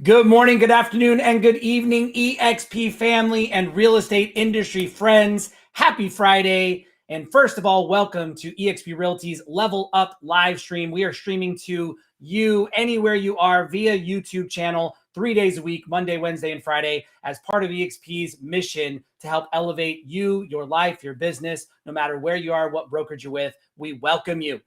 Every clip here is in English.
Good morning, good afternoon, and good evening, EXP family and real estate industry friends. Happy Friday. And first of all, welcome to eXp Realty's Level Up live stream. We are streaming to you anywhere you are via YouTube channel 3 days a week, Monday, Wednesday, and Friday, as part of eXp's mission to help elevate you, your life, your business, no matter where you are, what brokerage you're with. We welcome you.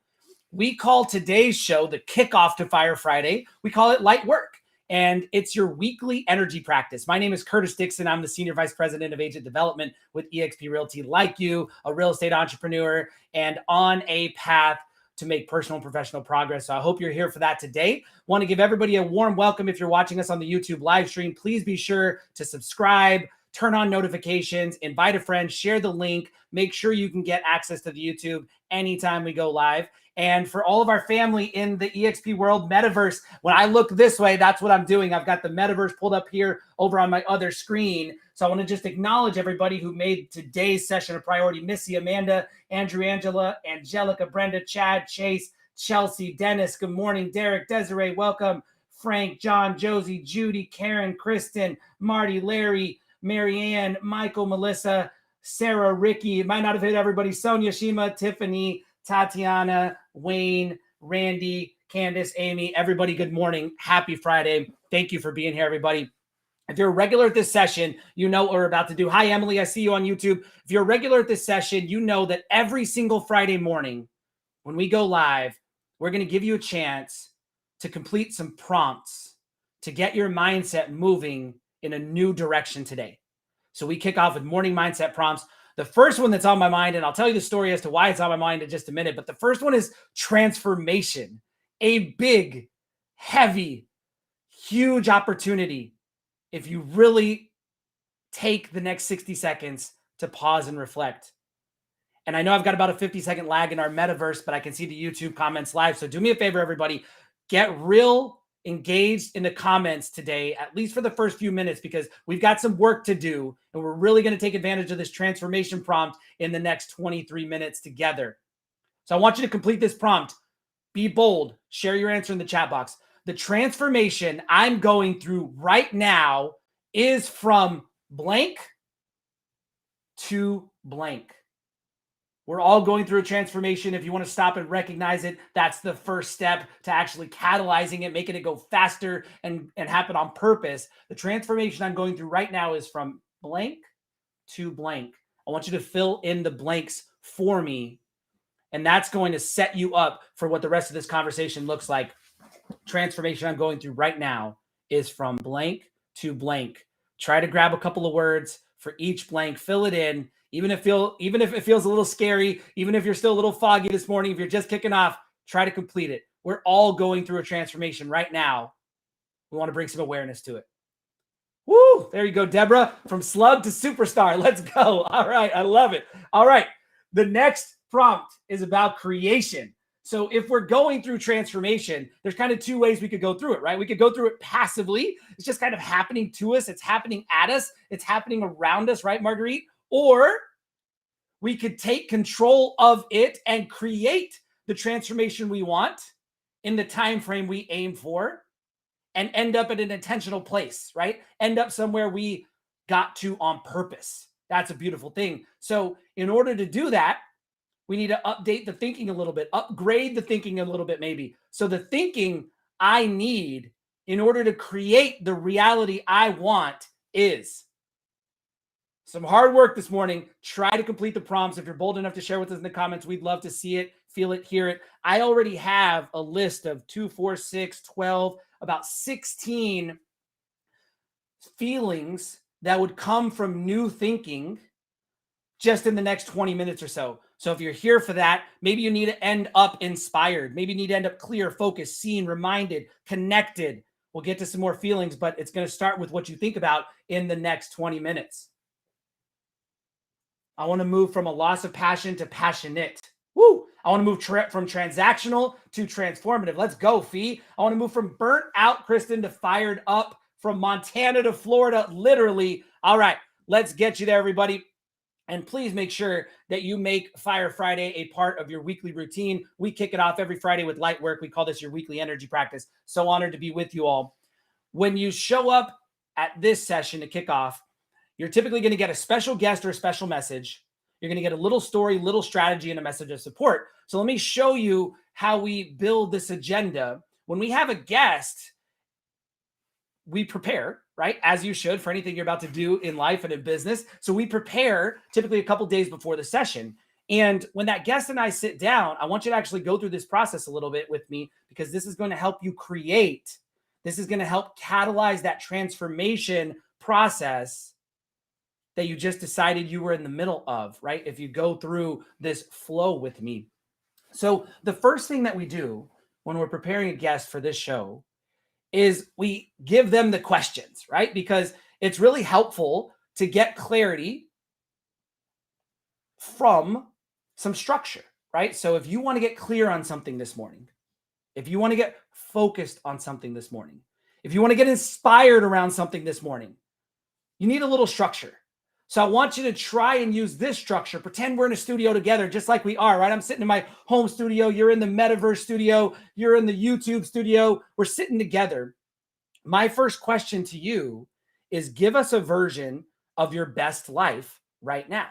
We call today's show the kickoff to Fire Friday. We call it light work. And it's your weekly energy practice. My name is Kirtus Dixon. I'm the Senior Vice President of Agent Development with eXp Realty, like you, a real estate entrepreneur, and on a path to make personal and professional progress. So I hope you're here for that today. Want to give everybody a warm welcome. If you're watching us on the YouTube live stream, please be sure to subscribe, turn on notifications, invite a friend, share the link, make sure you can get access to the YouTube anytime we go live. And for all of our family in the eXp world metaverse, when I look this way, that's what I'm doing. I've got the metaverse pulled up here over on my other screen. So I want to just acknowledge everybody who made today's session a priority. Missy, Amanda, Andrew, Angela, Angelica, Brenda, Chad, Chase, Chelsea, Dennis, good morning. Derek, Desiree, welcome. Frank, John, Josie, Judy, Karen, Kristen, Marty, Larry, Marianne, Michael, Melissa, Sarah, Ricky. It might not have hit everybody. Sonia, Shima, Tiffany, Tatiana, Wayne, Randy, Candice, Amy, everybody, good morning. Happy Friday. Thank you for being here, everybody. If you're a regular at this session, you know what we're about to do. Hi, Emily. I see you on YouTube. If you're a regular at this session, you know that every single Friday morning when we go live, we're going to give you a chance to complete some prompts to get your mindset moving in a new direction today. So we kick off with morning mindset prompts. The first one that's on my mind, and I'll tell you the story as to why it's on my mind in just a minute, but the first one is transformation, a big, heavy, huge opportunity if you really take the next 60 seconds to pause and reflect. And I know I've got about a 50-second lag in our metaverse, but I can see the YouTube comments live. So do me a favor, everybody, get real engaged in the comments today, at least for the first few minutes, because we've got some work to do and we're really going to take advantage of this transformation prompt in the next 23 minutes together. So I want you to complete this prompt. Be bold. Share your answer in the chat box. The transformation I'm going through right now is from blank to blank. We're all going through a transformation. If you want to stop and recognize it, that's the first step to actually catalyzing it, making it go faster and happen on purpose. The transformation I'm going through right now is from blank to blank. I want you to fill in the blanks for me, and that's going to set you up for what the rest of this conversation looks like. Transformation I'm going through right now is from blank to blank. Try to grab a couple of words for each blank, fill it in. Even if it feels a little scary, even if you're still a little foggy this morning, if you're just kicking off, try to complete it. We're all going through a transformation right now. We want to bring some awareness to it. Woo! There you go, Deborah. From slug to superstar. Let's go. All right. I love it. All right. The next prompt is about creation. So if we're going through transformation, there's kind of two ways we could go through it, right? We could go through it passively. It's just kind of happening to us. It's happening at us. It's happening around us, right, Marguerite? Or we could take control of it and create the transformation we want in the time frame we aim for and end up at an intentional place, right? End up somewhere we got to on purpose. That's a beautiful thing. So in order to do that, we need to update the thinking a little bit, upgrade the thinking a little bit maybe. So the thinking I need in order to create the reality I want is some hard work this morning. Try to complete the prompts. If you're bold enough to share with us in the comments, we'd love to see it, feel it, hear it. I already have a list of 2, 4, 6, 12, about 16 feelings that would come from new thinking just in the next 20 minutes or so. So if you're here for that, maybe you need to end up inspired. Maybe you need to end up clear, focused, seen, reminded, connected. We'll get to some more feelings, but it's going to start with what you think about in the next 20 minutes. I want to move from a loss of passion to passionate. Woo! I want to move from transactional to transformative. Let's go, Fee. I want to move from burnt out, Kristen, to fired up, from Montana to Florida, literally. All right, let's get you there, everybody. And please make sure that you make Fire Friday a part of your weekly routine. We kick it off every Friday with light work. We call this your weekly energy practice. So honored to be with you all. When you show up at this session to kick off, you're typically going to get a special guest or a special message. You're going to get a little story, little strategy, and a message of support. So let me show you how we build this agenda. When we have a guest, we prepare, right? As you should for anything you're about to do in life and in business. So we prepare typically a couple days before the session. And when that guest and I sit down, I want you to actually go through this process a little bit with me, because this is going to help you create. This is going to help catalyze that transformation process that you just decided you were in the middle of, right? If you go through this flow with me. So the first thing that we do when we're preparing a guest for this show is we give them the questions, right? Because it's really helpful to get clarity from some structure, right? So if you want to get clear on something this morning, if you want to get focused on something this morning, if you want to get inspired around something this morning, you need a little structure. So I want you to try and use this structure. Pretend we're in a studio together, just like we are, right? I'm sitting in my home studio. You're in the metaverse studio. You're in the YouTube studio. We're sitting together. My first question to you is, give us a version of your best life right now.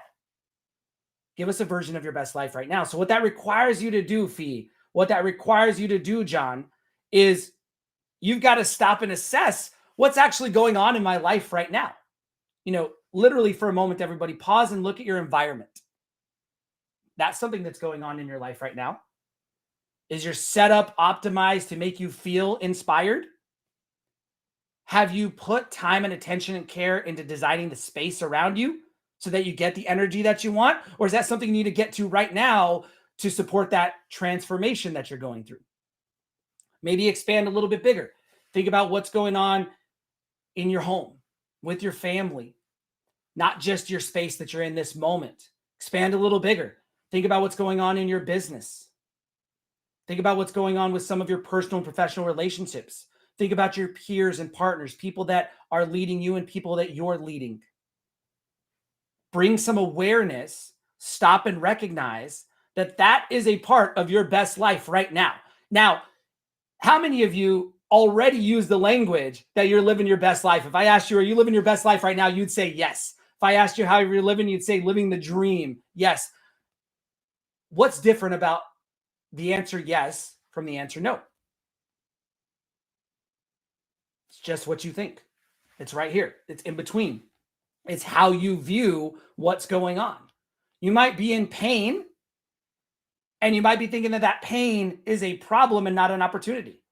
Give us a version of your best life right now. So what that requires you to do, Fee, what that requires you to do, John, is you've got to stop and assess what's actually going on in my life right now. Literally for a moment, everybody pause and look at your environment. That's something that's going on in your life right now. Is your setup optimized to make you feel inspired? Have you put time and attention and care into designing the space around you so that you get the energy that you want? Or is that something you need to get to right now to support that transformation that you're going through? Maybe expand a little bit bigger. Think about what's going on in your home, with your family, not just your space that you're in this moment. Expand a little bigger. Think about what's going on in your business. Think about what's going on with some of your personal and professional relationships. Think about your peers and partners, people that are leading you and people that you're leading. Bring some awareness, stop and recognize that that is a part of your best life right now. Now, how many of you already use the language that you're living your best life? If I asked you, are you living your best life right now? You'd say yes. If I asked you how you're living, you'd say living the dream. Yes. What's different about the answer yes from the answer no? It's just what you think. It's right here. It's in between. It's how you view what's going on. You might be in pain, and you might be thinking that pain is a problem and not an opportunity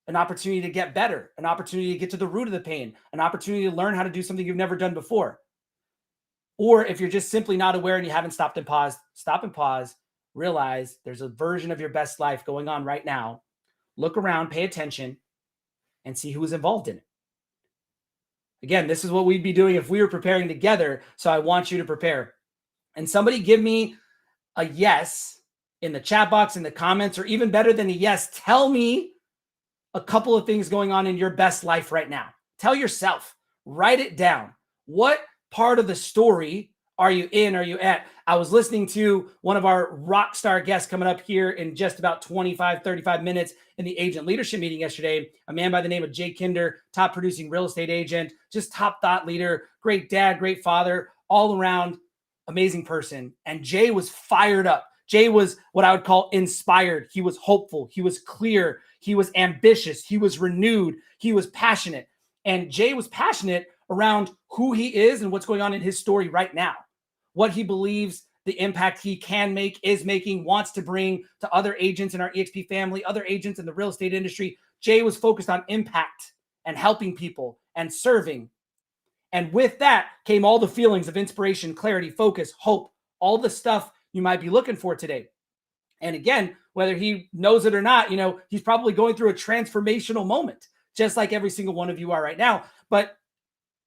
to get better, an opportunity to get to the root of the pain, an opportunity to learn how to do something you've never done before. Or if you're just simply not aware and you haven't stopped and paused, stop and pause, realize there's a version of your best life going on right now. Look around, pay attention, and see who's involved in it. Again, this is what we'd be doing if we were preparing together. So I want you to prepare. And somebody give me a yes in the chat box, in the comments, or even better than a yes, tell me a couple of things going on in your best life right now. Tell yourself, write it down. What part of the story are you in? Are you at? I was listening to one of our rock star guests coming up here in just about 25, 35 minutes in the agent leadership meeting yesterday, a man by the name of Jay Kinder, top producing real estate agent, just top thought leader, great dad, great father, all around amazing person. And Jay was fired up. Jay was what I would call inspired. He was hopeful. He was clear. He was ambitious. He was renewed. He was passionate. And Jay was passionate around who he is and what's going on in his story right now. What he believes, the impact he can make, is making, wants to bring to other agents in our EXP family, other agents in the real estate industry. Jay was focused on impact and helping people and serving. And with that came all the feelings of inspiration, clarity, focus, hope, all the stuff you might be looking for today. And again, whether he knows it or not, he's probably going through a transformational moment, just like every single one of you are right now. But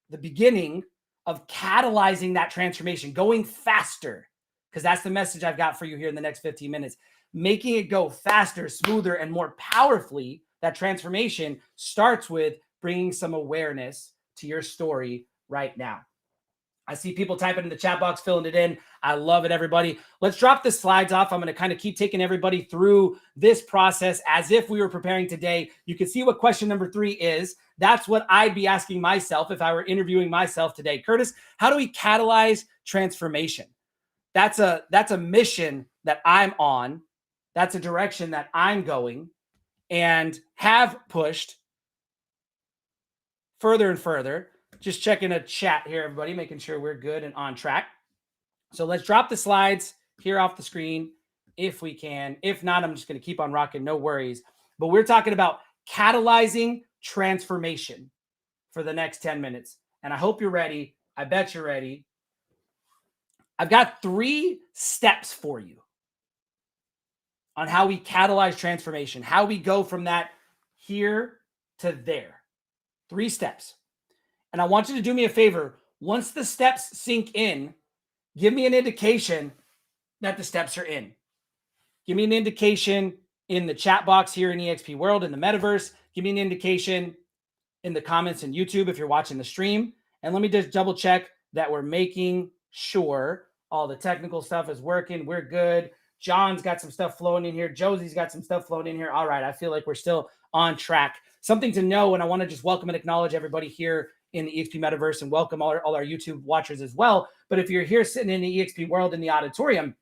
the beginning of catalyzing that transformation, going faster, because that's the message I've got for you here in the next 15 minutes, making it go faster, smoother, and more powerfully. That transformation starts with bringing some awareness to your story right now. I see people typing in the chat box, filling it in. I love it, everybody. Let's drop the slides off. I'm going to kind of keep taking everybody through this process as if we were preparing today. You can see what question number 3 is. That's what I'd be asking myself if I were interviewing myself today. Kirtus, how do we catalyze transformation? That's a mission that I'm on. That's a direction that I'm going and have pushed further and further. Just checking a chat here, everybody, making sure we're good and on track. So let's drop the slides here off the screen if we can. If not, I'm just going to keep on rocking. No worries. But we're talking about catalyzing transformation for the next 10 minutes. And I hope you're ready. I bet you're ready. I've got 3 steps for you on how we catalyze transformation, how we go from that here to there. 3 steps. And I want you to do me a favor. Once the steps sink in, give me an indication that the steps are in. Give me an indication in the chat box here in EXP World, in the metaverse. Give me an indication in the comments in YouTube if you're watching the stream. And let me just double check that we're making sure all the technical stuff is working. We're good. John's got some stuff flowing in here. Josie's got some stuff flowing in here. All right. I feel like we're still on track. Something to know, and I want to just welcome and acknowledge everybody here in the EXP Metaverse and welcome all our YouTube watchers as well. But if you're here sitting in the EXP World in the auditorium,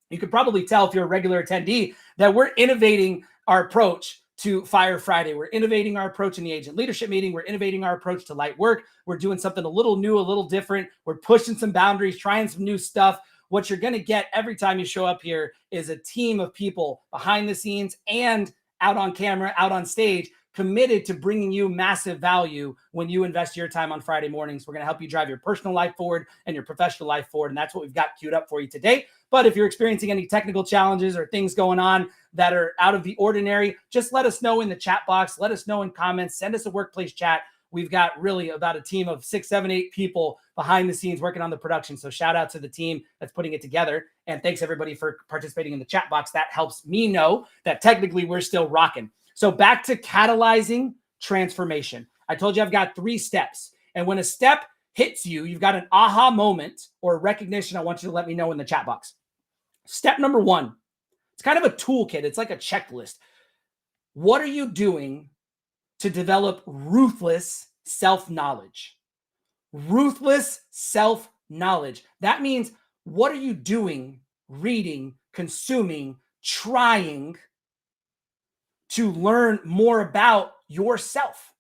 you could probably tell if you're a regular attendee that we're innovating our approach to Fire Friday. We're innovating our approach in the agent leadership meeting. We're innovating our approach to light work. We're doing something a little new, a little different. We're pushing some boundaries, trying some new stuff. What you're going to get every time you show up here is a team of people behind the scenes and out on camera, out on stage, committed to bringing you massive value when you invest your time on Friday mornings. We're going to help you drive your personal life forward and your professional life forward. And that's what we've got queued up for you today. But if you're experiencing any technical challenges or things going on that are out of the ordinary, just let us know in the chat box. Let us know in comments. Send us a workplace chat. We've got really about a team of 6, 7, 8 people behind the scenes working on the production. So shout out to the team that's putting it together. And thanks everybody for participating in the chat box. That helps me know that technically we're still rocking. So back to catalyzing transformation. I told you I've got 3 steps. And when a step hits you, you've got an aha moment or recognition. I want you to let me know in the chat box. Step number 1, it's kind of a toolkit. It's like a checklist. What are you doing to develop ruthless self-knowledge? Ruthless self-knowledge. That means what are you doing, reading, consuming, trying to learn more about yourself?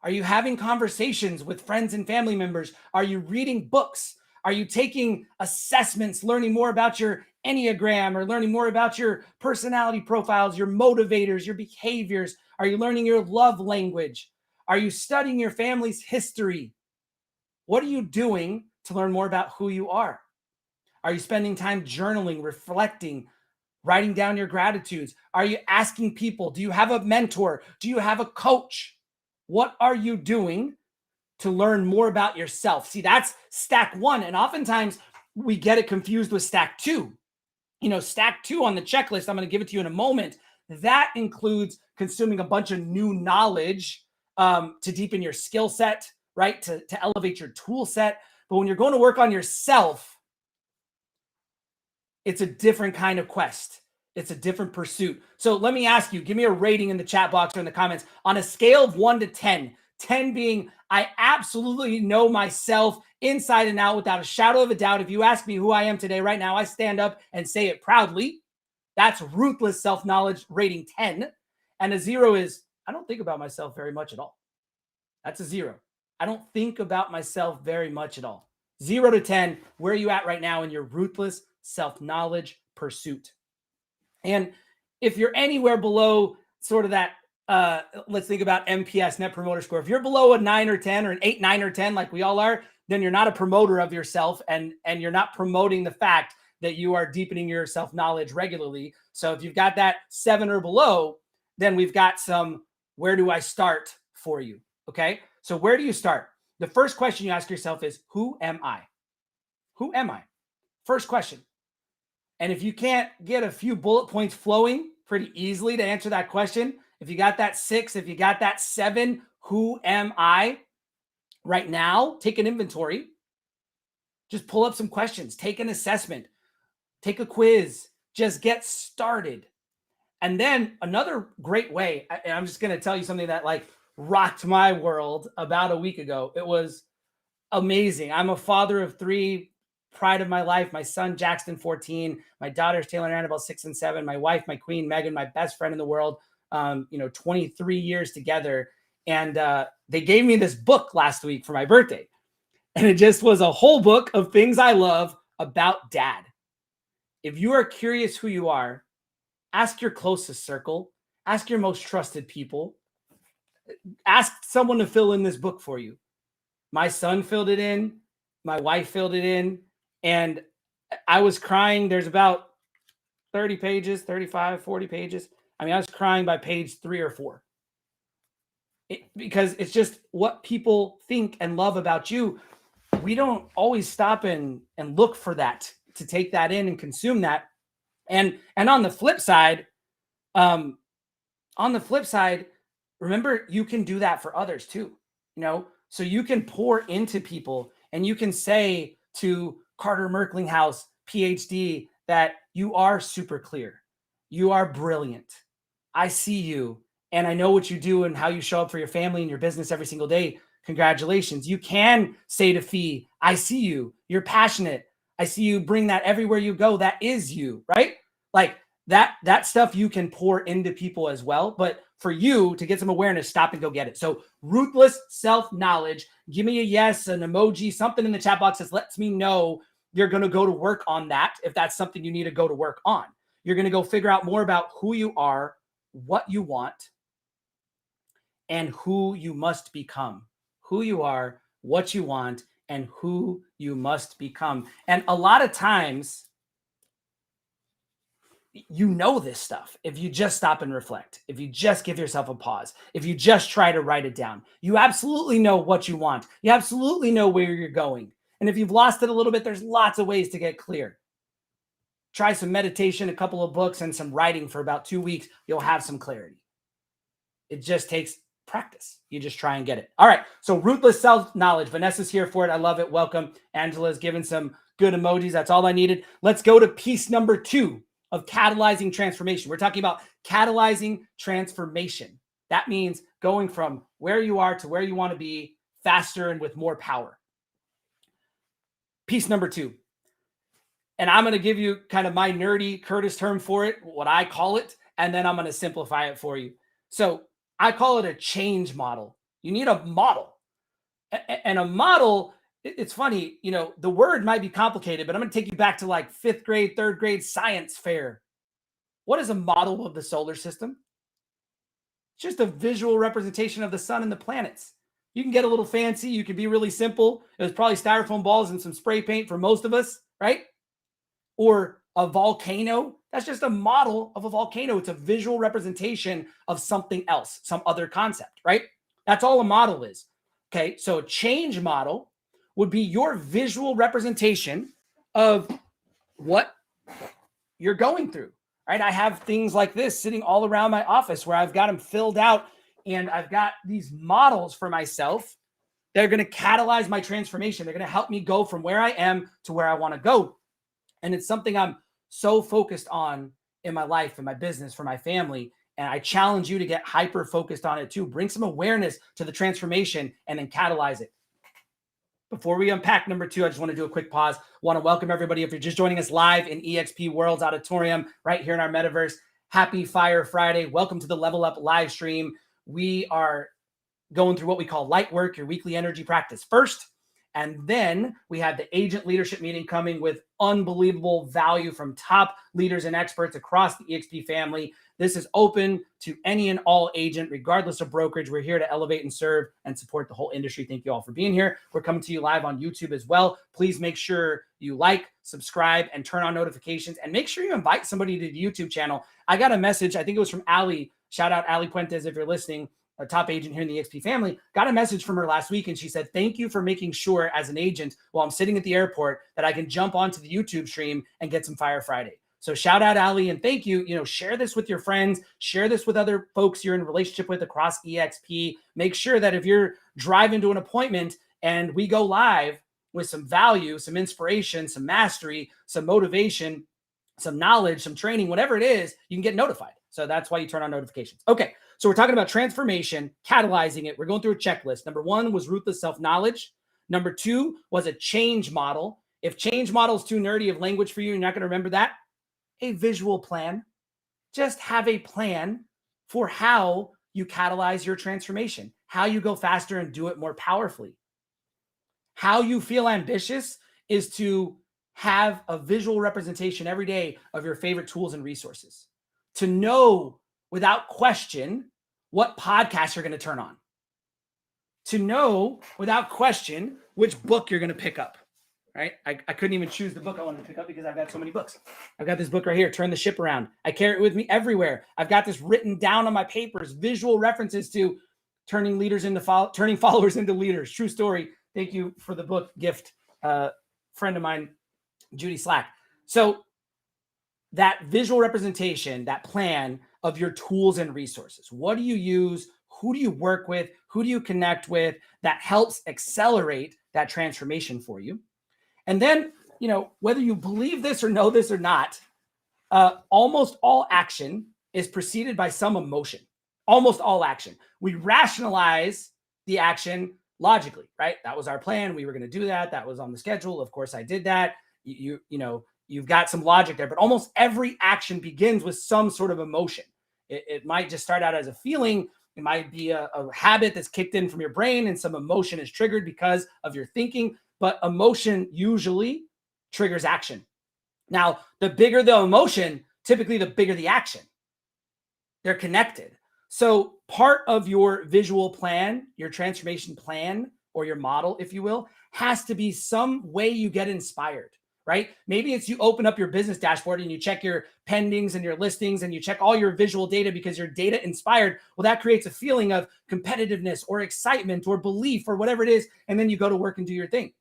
Are you having conversations with friends and family members? Are you reading books? Are you taking assessments, learning more about your Enneagram or learning more about your personality profiles, your motivators, your behaviors? Are you learning your love language? Are you studying your family's history? What are you doing to learn more about who you are? Are you spending time journaling, reflecting, writing down your gratitudes? Are you asking people? Do you have a mentor? Do you have a coach? What are you doing to learn more about yourself? See, that's stack 1. And oftentimes we get it confused with stack 2. You know, stack 2 on the checklist, I'm going to give it to you in a moment. That includes consuming a bunch of new knowledge to deepen your skill set, right? To elevate your tool set. But when you're going to work on yourself, it's a different kind of quest. It's a different pursuit. So let me ask you, give me a rating in the chat box or in the comments on a scale of 1 to 10. 10 being, I absolutely know myself inside and out without a shadow of a doubt. If you ask me who I am today, right now, I stand up and say it proudly. That's ruthless self-knowledge, rating 10. And a 0 is, I don't think about myself very much at all. That's a 0. I don't think about myself very much at all. 0 to 10, where are you at right now in your ruthless self-knowledge pursuit? And if you're anywhere below sort of that, let's think about NPS, Net Promoter Score. If you're below a 9 or 10 or an 8, 9 or 10, like we all are, then you're not a promoter of yourself and you're not promoting the fact that you are deepening your self-knowledge regularly. So if you've got that 7 or below, then we've got some, where do I start for you? Okay. So where do you start? The first question you ask yourself is, who am I? Who am I? First question. And if you can't get a few bullet points flowing pretty easily to answer that question, if you got that 6, if you got that 7, who am I right now? Take an inventory. Just pull up some questions, take an assessment, take a quiz, just get started. And then another great way, and I'm just going to tell you something that like rocked my world about a week ago. It was amazing. I'm a father of 3, pride of my life. My son, Jackson, 14. My daughters, Taylor and Annabelle, 6 and 7. My wife, my queen, Megan, my best friend in the world, 23 years together. And they gave me this book last week for my birthday. And it just was a whole book of things I love about dad. If you are curious who you are, ask your closest circle, ask your most trusted people, ask someone to fill in this book for you. My son filled it in, my wife filled it in, and I was crying. There's about 30 pages, 35, 40 pages. I mean, I was crying by page 3 or 4. Because it's just what people think and love about you. We don't always stop and look for that, to take that in and consume that. And on the flip side, remember, you can do that for others too, so you can pour into people and you can say to Carter Merklinghouse, PhD, that you are super clear. You are brilliant. I see you and I know what you do and how you show up for your family and your business every single day. Congratulations. You can say to Fee, I see you. You're passionate. I see you bring that everywhere you go. That is you, right? Like that stuff you can pour into people as well. But for you to get some awareness, stop and go get it. So ruthless self-knowledge. Give me a yes, an emoji, something in the chat box that lets me know you're going to go to work on that. If that's something you need to go to work on, you're going to go figure out more about who you are, what you want, and who you must become. Who you are, what you want, and who you must become. And a lot of times, you know this stuff if you just stop and reflect, if you just give yourself a pause, if you just try to write it down. You absolutely know what you want. You absolutely know where you're going. And if you've lost it a little bit, there's lots of ways to get clear. Try some meditation, a couple of books, and some writing for about 2 weeks. You'll have some clarity. It just takes practice. You just try and get it. All right. So ruthless self-knowledge. Vanessa's here for it. I love it. Welcome. Angela's given some good emojis. That's all I needed. Let's go to piece number 2 of catalyzing transformation. We're talking about catalyzing transformation. That means going from where you are to where you want to be faster and with more power. Piece number 2. And I'm going to give you kind of my nerdy Kirtus term for it, what I call it, and then I'm going to simplify it for you. So I call it a change model. You need a model. And a model, it's funny, the word might be complicated, but I'm going to take you back to like 5th grade, 3rd grade science fair. What is a model of the solar system? It's just a visual representation of the sun and the planets. You can get a little fancy. You can be really simple. It was probably styrofoam balls and some spray paint for most of us, right? Or a volcano. That's just a model of a volcano. It's a visual representation of something else, some other concept, right? That's all a model is. Okay, so a change model would be your visual representation of what you're going through, right? I have things like this sitting all around my office where I've got them filled out and I've got these models for myself that are going to catalyze my transformation. They're going to help me go from where I am to where I want to go. And it's something I'm so focused on in my life, in my business, for my family. And I challenge you to get hyper focused on it too. Bring some awareness to the transformation and then catalyze it. Before we unpack number 2, I just want to do a quick pause. Want to welcome everybody. If you're just joining us live in EXP World's Auditorium right here in our metaverse, happy Fire Friday. Welcome to the Level Up live stream. We are going through what we call light work, your weekly energy practice first. And then we have the agent leadership meeting coming with unbelievable value from top leaders and experts across the EXP family. This is open to any and all agent, regardless of brokerage. We're here to elevate and serve and support the whole industry. Thank you all for being here. We're coming to you live on YouTube as well. Please make sure you like, subscribe, and turn on notifications. And make sure you invite somebody to the YouTube channel. I got a message. I think it was from Ali. Shout out Ali Puentes if you're listening. A top agent here in the EXP family, got a message from her last week. And she said, thank you for making sure as an agent while I'm sitting at the airport that I can jump onto the YouTube stream and get some Fire Friday. So shout out Ali and thank you. Share this with your friends, share this with other folks you're in a relationship with across EXP. Make sure that if you're driving to an appointment and we go live, with some value, some inspiration, some mastery, some motivation, some knowledge, some training, whatever it is, you can get notified. So that's why you turn on notifications. Okay, so we're talking about transformation, catalyzing it. We're going through a checklist. Number 1 was ruthless self-knowledge. Number 2 was a change model. If change model is too nerdy of language for you, you're not going to remember that. A visual plan. Just have a plan for how you catalyze your transformation, how you go faster and do it more powerfully. How you feel ambitious is to have a visual representation every day of your favorite tools and resources. To know without question what podcast you're going to turn on. To know without question which book you're going to pick up. Right? I couldn't even choose the book I wanted to pick up because I've got so many books. I've got this book right here, Turn the Ship Around. I carry it with me everywhere. I've got this written down on my papers, visual references to turning followers into leaders. True story. Thank you for the book gift, friend of mine, Judy Slack. So that visual representation, that plan of your tools and resources. What do you use? Who do you work with? Who do you connect with? That helps accelerate that transformation for you. And then, whether you believe this or know this or not, almost all action is preceded by some emotion. Almost all action. We rationalize the action logically, right? That was our plan. We were going to do that. That was on the schedule. Of course, I did that. You've got some logic there, but almost every action begins with some sort of emotion. It might just start out as a feeling. It might be a habit that's kicked in from your brain, and some emotion is triggered because of your thinking. But emotion usually triggers action. Now, the bigger the emotion, typically the bigger the action. They're connected. So part of your visual plan, your transformation plan, or your model, if you will, has to be some way you get inspired, right? Maybe it's you open up your business dashboard and you check your pendings and your listings and you check all your visual data because you're data inspired. Well, that creates a feeling of competitiveness or excitement or belief or whatever it is. And then you go to work and do your thing.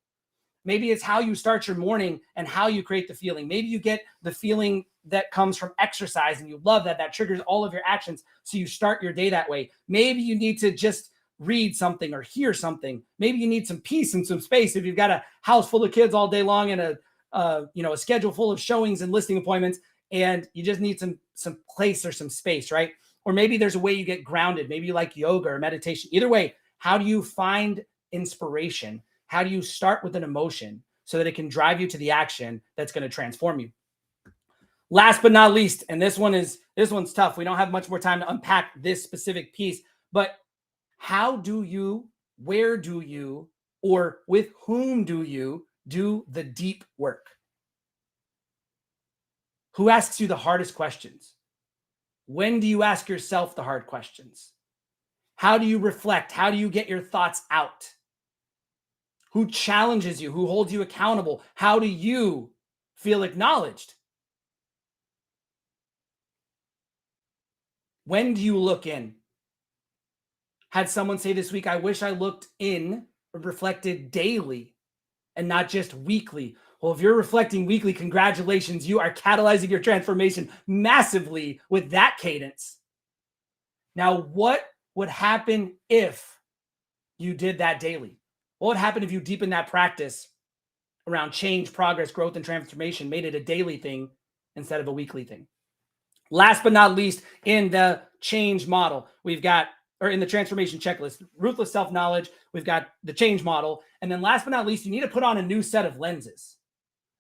Maybe it's how you start your morning and how you create the feeling. Maybe you get the feeling that comes from exercise and you love that. That triggers all of your actions. So you start your day that way. Maybe you need to just read something or hear something. Maybe you need some peace and some space. If you've got a house full of kids all day long and a schedule full of showings and listing appointments, and you just need some place or some space, right? Or maybe there's a way you get grounded. Maybe you like yoga or meditation. Either way, how do you find inspiration? How do you start with an emotion so that it can drive you to the action that's going to transform you? Last but not least, and this one's tough. We don't have much more time to unpack this specific piece, but how do you, where do you, or with whom do you do the deep work? Who asks you the hardest questions? When do you ask yourself the hard questions? How do you reflect? How do you get your thoughts out? Who challenges you? Who holds you accountable? How do you feel acknowledged? When do you look in? Had someone say this week, I wish I looked in or reflected daily and not just weekly. Well, if you're reflecting weekly, congratulations. You are catalyzing your transformation massively with that cadence. Now, what would happen if you did that daily? What would happen if you deepened that practice around change, progress, growth, and transformation, made it a daily thing instead of a weekly thing? Last but not least, in the change model, in the transformation checklist, ruthless self-knowledge, we've got the change model. And then last but not least, you need to put on a new set of lenses.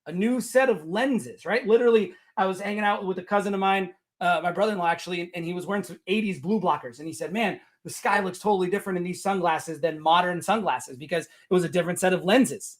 A new set of lenses, right? Literally, I was hanging out with a cousin of mine, my brother-in-law actually, and he was wearing some 80s blue blockers. And he said, man, the sky looks totally different in these sunglasses than modern sunglasses because it was a different set of lenses.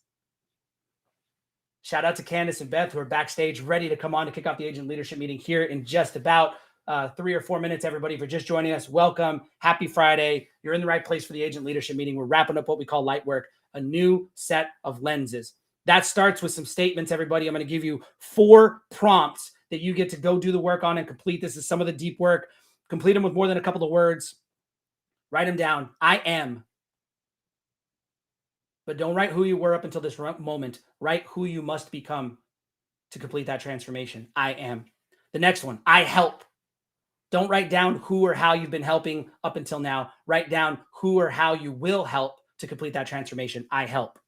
Shout out to Candice and Beth, who are backstage ready to come on to kick off the agent leadership meeting here in just about 3 or 4 minutes. Everybody, for just joining us, welcome. Happy Friday. You're in the right place for the agent leadership meeting. We're wrapping up what we call light work, a new set of lenses. That starts with some statements, everybody. I'm going to give you 4 prompts that you get to go do the work on and complete. This is some of the deep work. Complete them with more than a couple of words. Write them down. I am. But don't write who you were up until this moment. Write who you must become to complete that transformation. I am. The next one, I help. Don't write down who or how you've been helping up until now. Write down who or how you will help to complete that transformation. I help.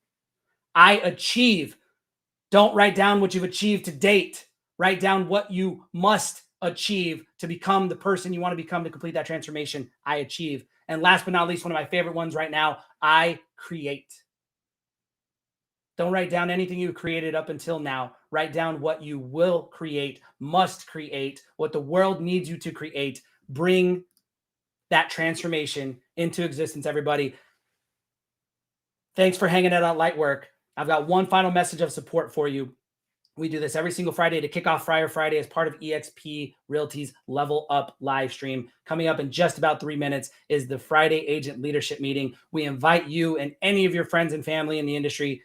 I achieve. Don't write down what you've achieved to date. Write down what you must achieve to become the person you want to become to complete that transformation. I achieve. And last but not least, one of my favorite ones right now, I create. Don't write down anything you created up until now. Write down what you will create, must create, what the world needs you to create. Bring that transformation into existence, everybody. Thanks for hanging out on Lightwork. I've got one final message of support for you. We do this every single Friday to kick off Friar Friday as part of eXp Realty's Level Up live stream. Coming up in just about 3 minutes is the Friday Agent Leadership Meeting. We invite you and any of your friends and family in the industry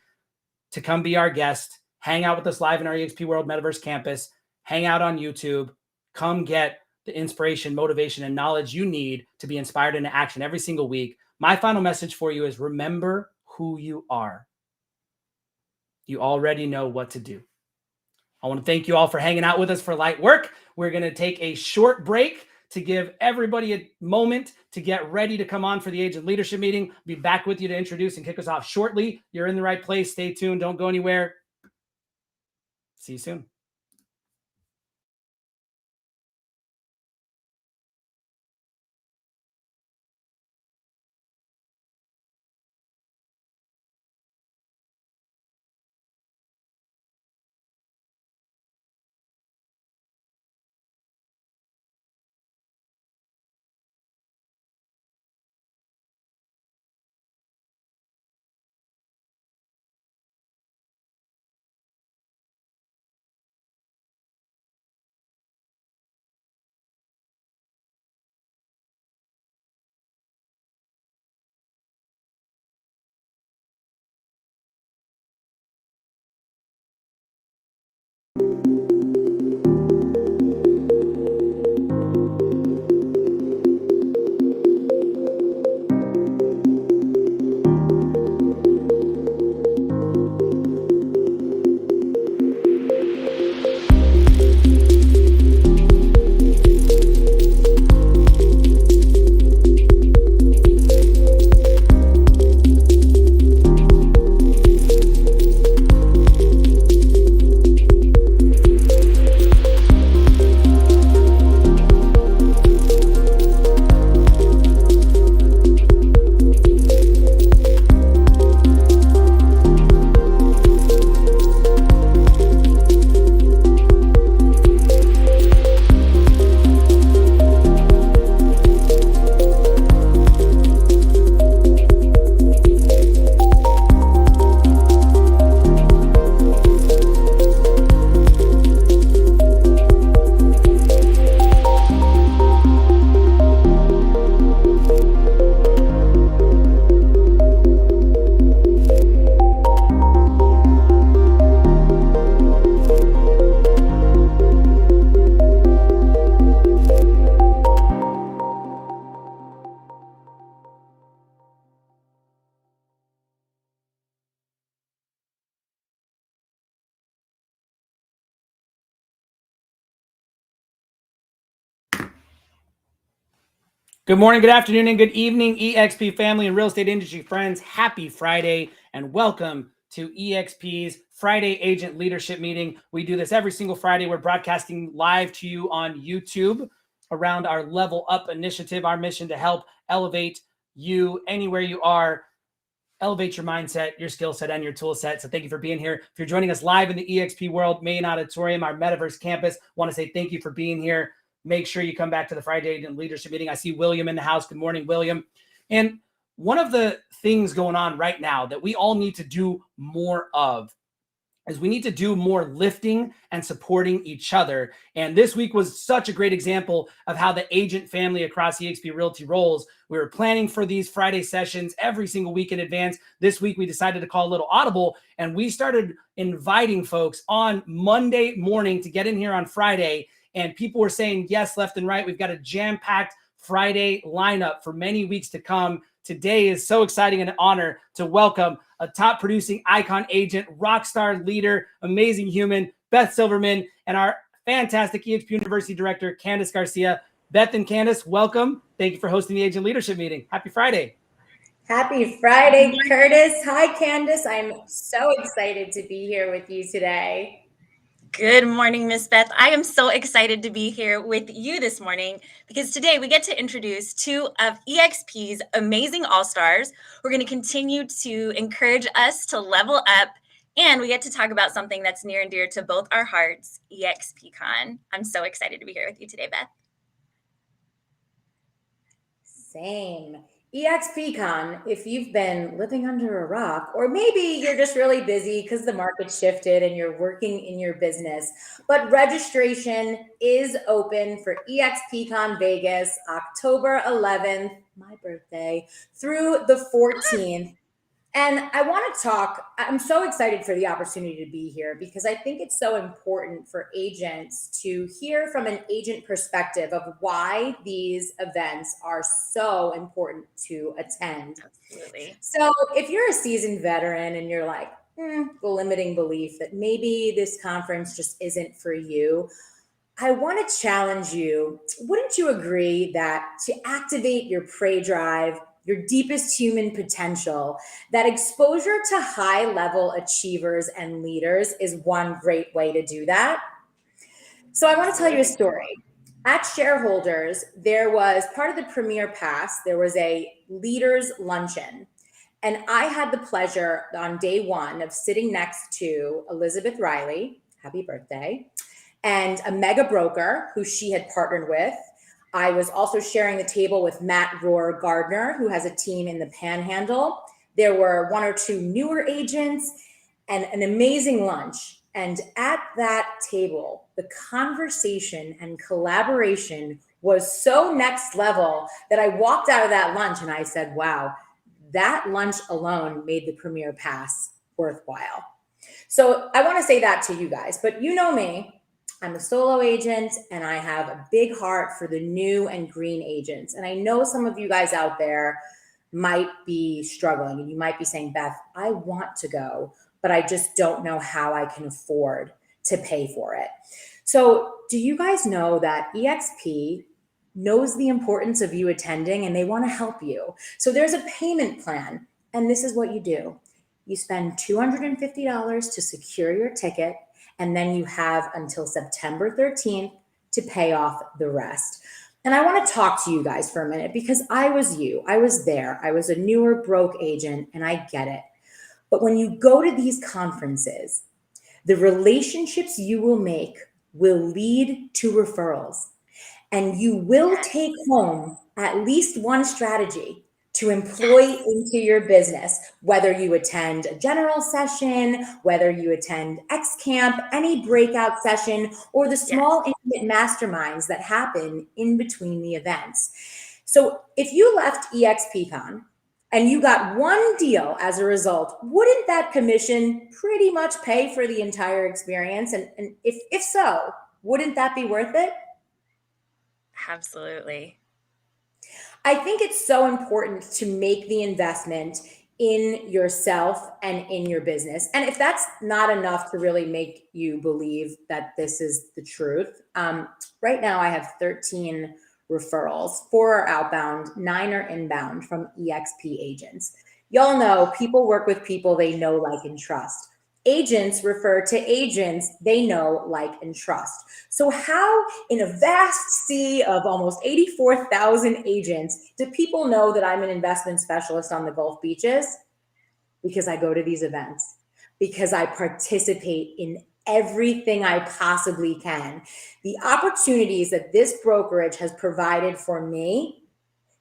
to come be our guest, hang out with us live in our eXp World Metaverse campus, hang out on YouTube, come get the inspiration, motivation, and knowledge you need to be inspired into action every single week. My final message for you is remember who you are. You already know what to do. I want to thank you all for hanging out with us for Light Work. We're going to take a short break to give everybody a moment to get ready to come on for the Agent Leadership Meeting. I'll be back with you to introduce and kick us off shortly. You're in the right place. Stay tuned. Don't go anywhere. See you soon. Good morning, good afternoon, and good evening, eXp family and real estate industry friends. Happy Friday, and welcome to eXp's Friday Agent Leadership Meeting. We do this every single Friday. We're broadcasting live to you on YouTube around our Level Up initiative, our mission to help elevate you anywhere you are, elevate your mindset, your skill set, and your tool set. So thank you for being here. If you're joining us live in the eXp World Main Auditorium, our Metaverse campus, want to say thank you for being here. Make sure you come back to the Friday Agent Leadership Meeting. I see William in the house. Good morning, William. And one of the things going on right now that we all need to do more of is we need to do more lifting and supporting each other. And this week was such a great example of how the agent family across eXp Realty rolls. We were planning for these Friday sessions every single week in advance. This week, we decided to call a little audible, and we started inviting folks on Monday morning to get in here on Friday. And people were saying yes, left and right. We've got a jam-packed Friday lineup for many weeks to come. Today is so exciting and an honor to welcome a top producing icon agent, rock star leader, amazing human, Beth Silverman, and our fantastic eXp University director, Candice Garcia. Beth and Candice, welcome. Thank you for hosting the Agent Leadership Meeting. Happy Friday. Happy Friday, Kirtus. Hi, Candice. I'm so excited to be here with you today. Good morning, Miss Beth. I am so excited to be here with you this morning because today we get to introduce two of EXP's amazing all-stars. We're going to continue to encourage us to level up, and we get to talk about something that's near and dear to both our hearts, EXPCon. I'm so excited to be here with you today, Beth. Same. EXPCon, if you've been living under a rock, or maybe you're just really busy because the market shifted and you're working in your business, but registration is open for EXPCon Vegas, October 11th, my birthday, through the 14th. And I want to talk. I'm so excited for the opportunity to be here because I think it's so important for agents to hear from an agent perspective of why these events are so important to attend. Absolutely. So, if you're a seasoned veteran and you're like, the limiting belief that maybe this conference just isn't for you, I want to challenge you. Wouldn't you agree that to activate your prey drive, your deepest human potential, that exposure to high level achievers and leaders is one great way to do that? So I want to tell you a Absolutely. story. At Shareholders, there was part of the Premier Pass, there was a leaders luncheon. And I had the pleasure on day one of sitting next to Elizabeth Riley, happy birthday, and a mega broker who she had partnered with. I was also sharing the table with Matt Rohr Gardner, who has a team in the Panhandle. There were one or two newer agents and an amazing lunch. And at that table, the conversation and collaboration was so next level that I walked out of that lunch and I said, wow, that lunch alone made the Premier Pass worthwhile. So I want to say that to you guys, but you know me, I'm a solo agent and I have a big heart for the new and green agents. And I know some of you guys out there might be struggling and you might be saying, Beth, I want to go, but I just don't know how I can afford to pay for it. So, do you guys know that EXP knows the importance of you attending and they want to help you? So, there's a payment plan, and this is what you do: you spend $250 to secure your ticket, and then you have until September 13th to pay off the rest. And I want to talk to you guys for a minute because I was you. I was there. I was a newer broke agent, and I get it. But when you go to these conferences, the relationships you will make will lead to referrals, and you will take Yes. home at least one strategy to employ Yes. into your business, whether you attend a general session, whether you attend X Camp, any breakout session, or the small Yes. intimate masterminds that happen in between the events. So if you left EXPCon and you got one deal as a result, wouldn't that commission pretty much pay for the entire experience? And if so, wouldn't that be worth it? Absolutely. I think it's so important to make the investment in yourself and in your business. And if that's not enough to really make you believe that this is the truth, right now I have 13 referrals. 4 are outbound, 9 are inbound from EXP agents. Y'all know people work with people they know, like, and trust. Agents refer to agents they know, like, and trust. So, how in a vast sea of almost 84,000 agents do people know that I'm an investment specialist on the Gulf beaches? Because I go to these events, because I participate in everything I possibly can. The opportunities that this brokerage has provided for me,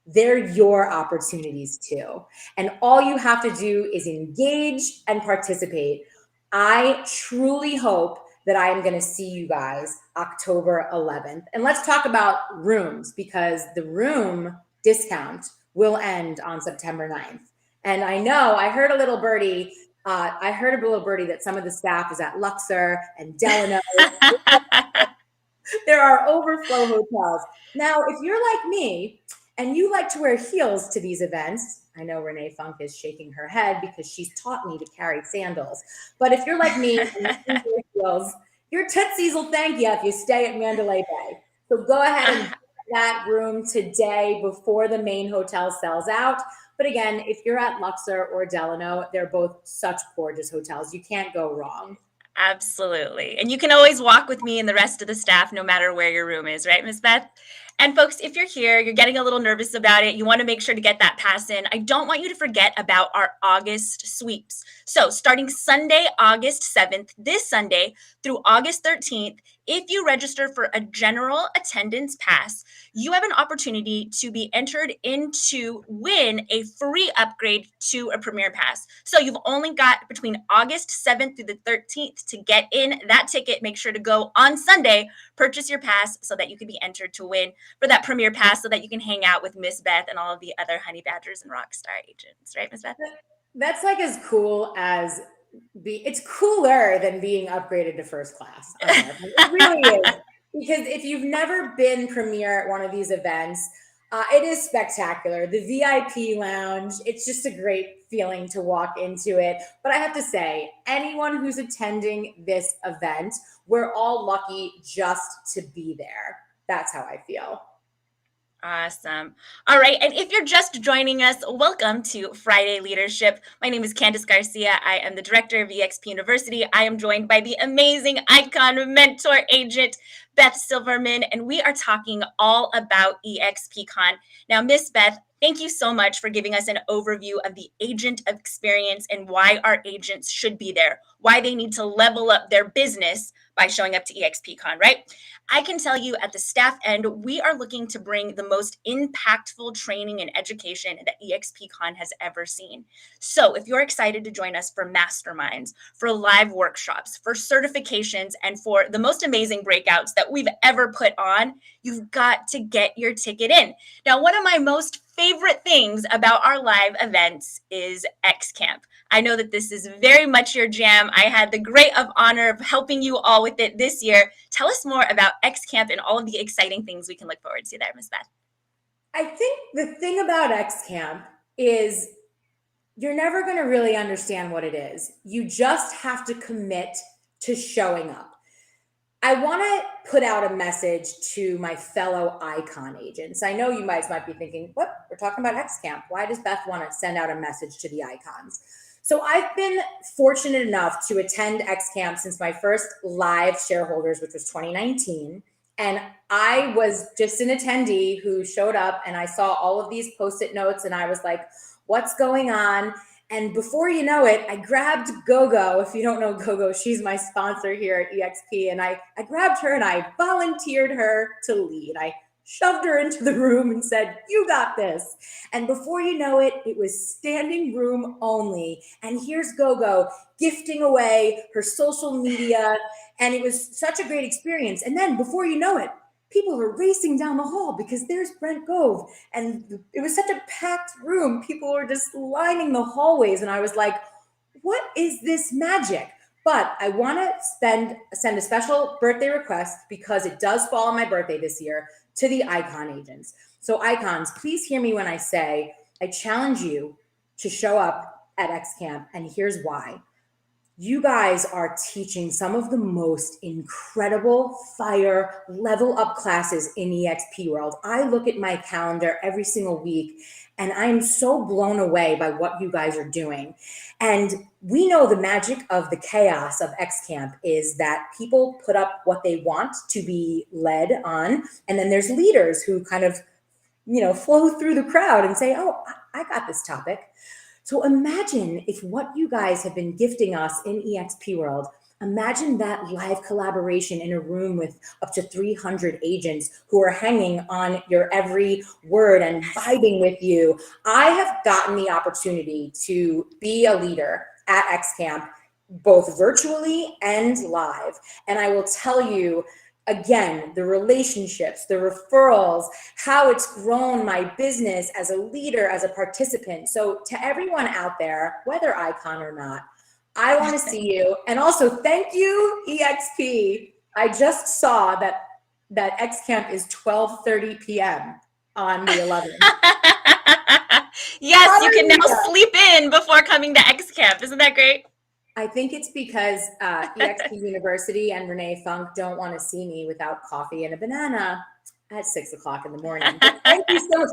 they're your opportunities too. And all you have to do is engage and participate. I truly hope that I am going to see you guys October 11th. And let's talk about rooms, because the room discount will end on September 9th. And I heard a little birdie. I heard a little birdie that some of the staff is at Luxor and Delano. There are overflow hotels. Now, if you're like me and you like to wear heels to these events, I know Renee Funk is shaking her head because she's taught me to carry sandals. But if you're like me and you wear heels, your tootsies will thank you if you stay at Mandalay Bay. So go ahead and book that room today before the main hotel sells out. But again, if you're at Luxor or Delano, they're both such gorgeous hotels. You can't go wrong. Absolutely. And you can always walk with me and the rest of the staff, no matter where your room is, right, Miss Beth? And folks, if you're here, you're getting a little nervous about it, you want to make sure to get that pass in. I don't want you to forget about our August sweeps. So starting Sunday, August 7th, this Sunday through August 13th, if you register for a general attendance pass, you have an opportunity to be entered into win a free upgrade to a Premier Pass. So you've only got between August 7th through the 13th to get in that ticket. Make sure to go on Sunday, purchase your pass so that you can be entered to win for that Premier Pass so that you can hang out with Miss Beth and all of the other Honey Badgers and Rockstar agents, right, Miss Beth? That's like as cool as it's cooler than being upgraded to first class. It really is. Because if you've never been premier at one of these events, it is spectacular. The VIP lounge, it's just a great feeling to walk into it. But I have to say, anyone who's attending this event, we're all lucky just to be there. That's how I feel. Awesome. All right. And if you're just joining us, welcome to Friday Leadership. My name is Candice Garcia. I am the director of EXP University. I am joined by the amazing icon mentor agent, Beth Silverman, and we are talking all about EXPCon. Now, Miss Beth, thank you so much for giving us an overview of the agent experience and why our agents should be there, why they need to level up their business by showing up to EXPCon, right? I can tell you at the staff end, we are looking to bring the most impactful training and education that EXPCon has ever seen. So if you're excited to join us for masterminds, for live workshops, for certifications, and for the most amazing breakouts that we've ever put on, you've got to get your ticket in. Now, one of my most favorite things about our live events is X Camp. I know that this is very much your jam. I had the great honor of helping you all with it this year. Tell us more about X Camp and all of the exciting things we can look forward to there, Ms. Beth. I think the thing about X Camp is you're never going to really understand what it is. You just have to commit to showing up. I want to put out a message to my fellow icon agents. I know you guys might be thinking, what? We're talking about X Camp. Why does Beth want to send out a message to the icons? So I've been fortunate enough to attend X Camp since my first live shareholders, which was 2019. And I was just an attendee who showed up and I saw all of these Post-it notes and I was like, what's going on? And before you know it, I grabbed GoGo. If you don't know GoGo, she's my sponsor here at EXP. And I grabbed her and I volunteered her to lead. I shoved her into the room and said, you got this. And before you know it, it was standing room only. And here's GoGo gifting away her social media. And it was such a great experience. And then before you know it, people are racing down the hall because there's Brent Gove. And it was such a packed room. People were just lining the hallways. And I was like, what is this magic? But I want to send a special birthday request because it does fall on my birthday this year to the icon agents. So icons, please hear me when I say, I challenge you to show up at X Camp. And here's why. You guys are teaching some of the most incredible fire level up classes in EXP world. I look at my calendar every single week and I'm so blown away by what you guys are doing. And we know the magic of the chaos of X Camp is that people put up what they want to be led on. And then there's leaders who kind of, flow through the crowd and say, oh, I got this topic. So imagine if what you guys have been gifting us in EXP world, imagine that live collaboration in a room with up to 300 agents who are hanging on your every word and vibing with you. I have gotten the opportunity to be a leader at X Camp, both virtually and live. And I will tell you, again, the relationships, the referrals, how it's grown my business as a leader, as a participant. So to everyone out there, whether icon or not, I want to see you. And also thank you, EXP. I just saw that X Camp is 12:30 p.m. on the 11th. Yes, you can now sleep in before coming to X Camp. Isn't that great? I think it's because EXP University and Renee Funk don't want to see me without coffee and a banana. at 6 o'clock in the morning. But thank you so much.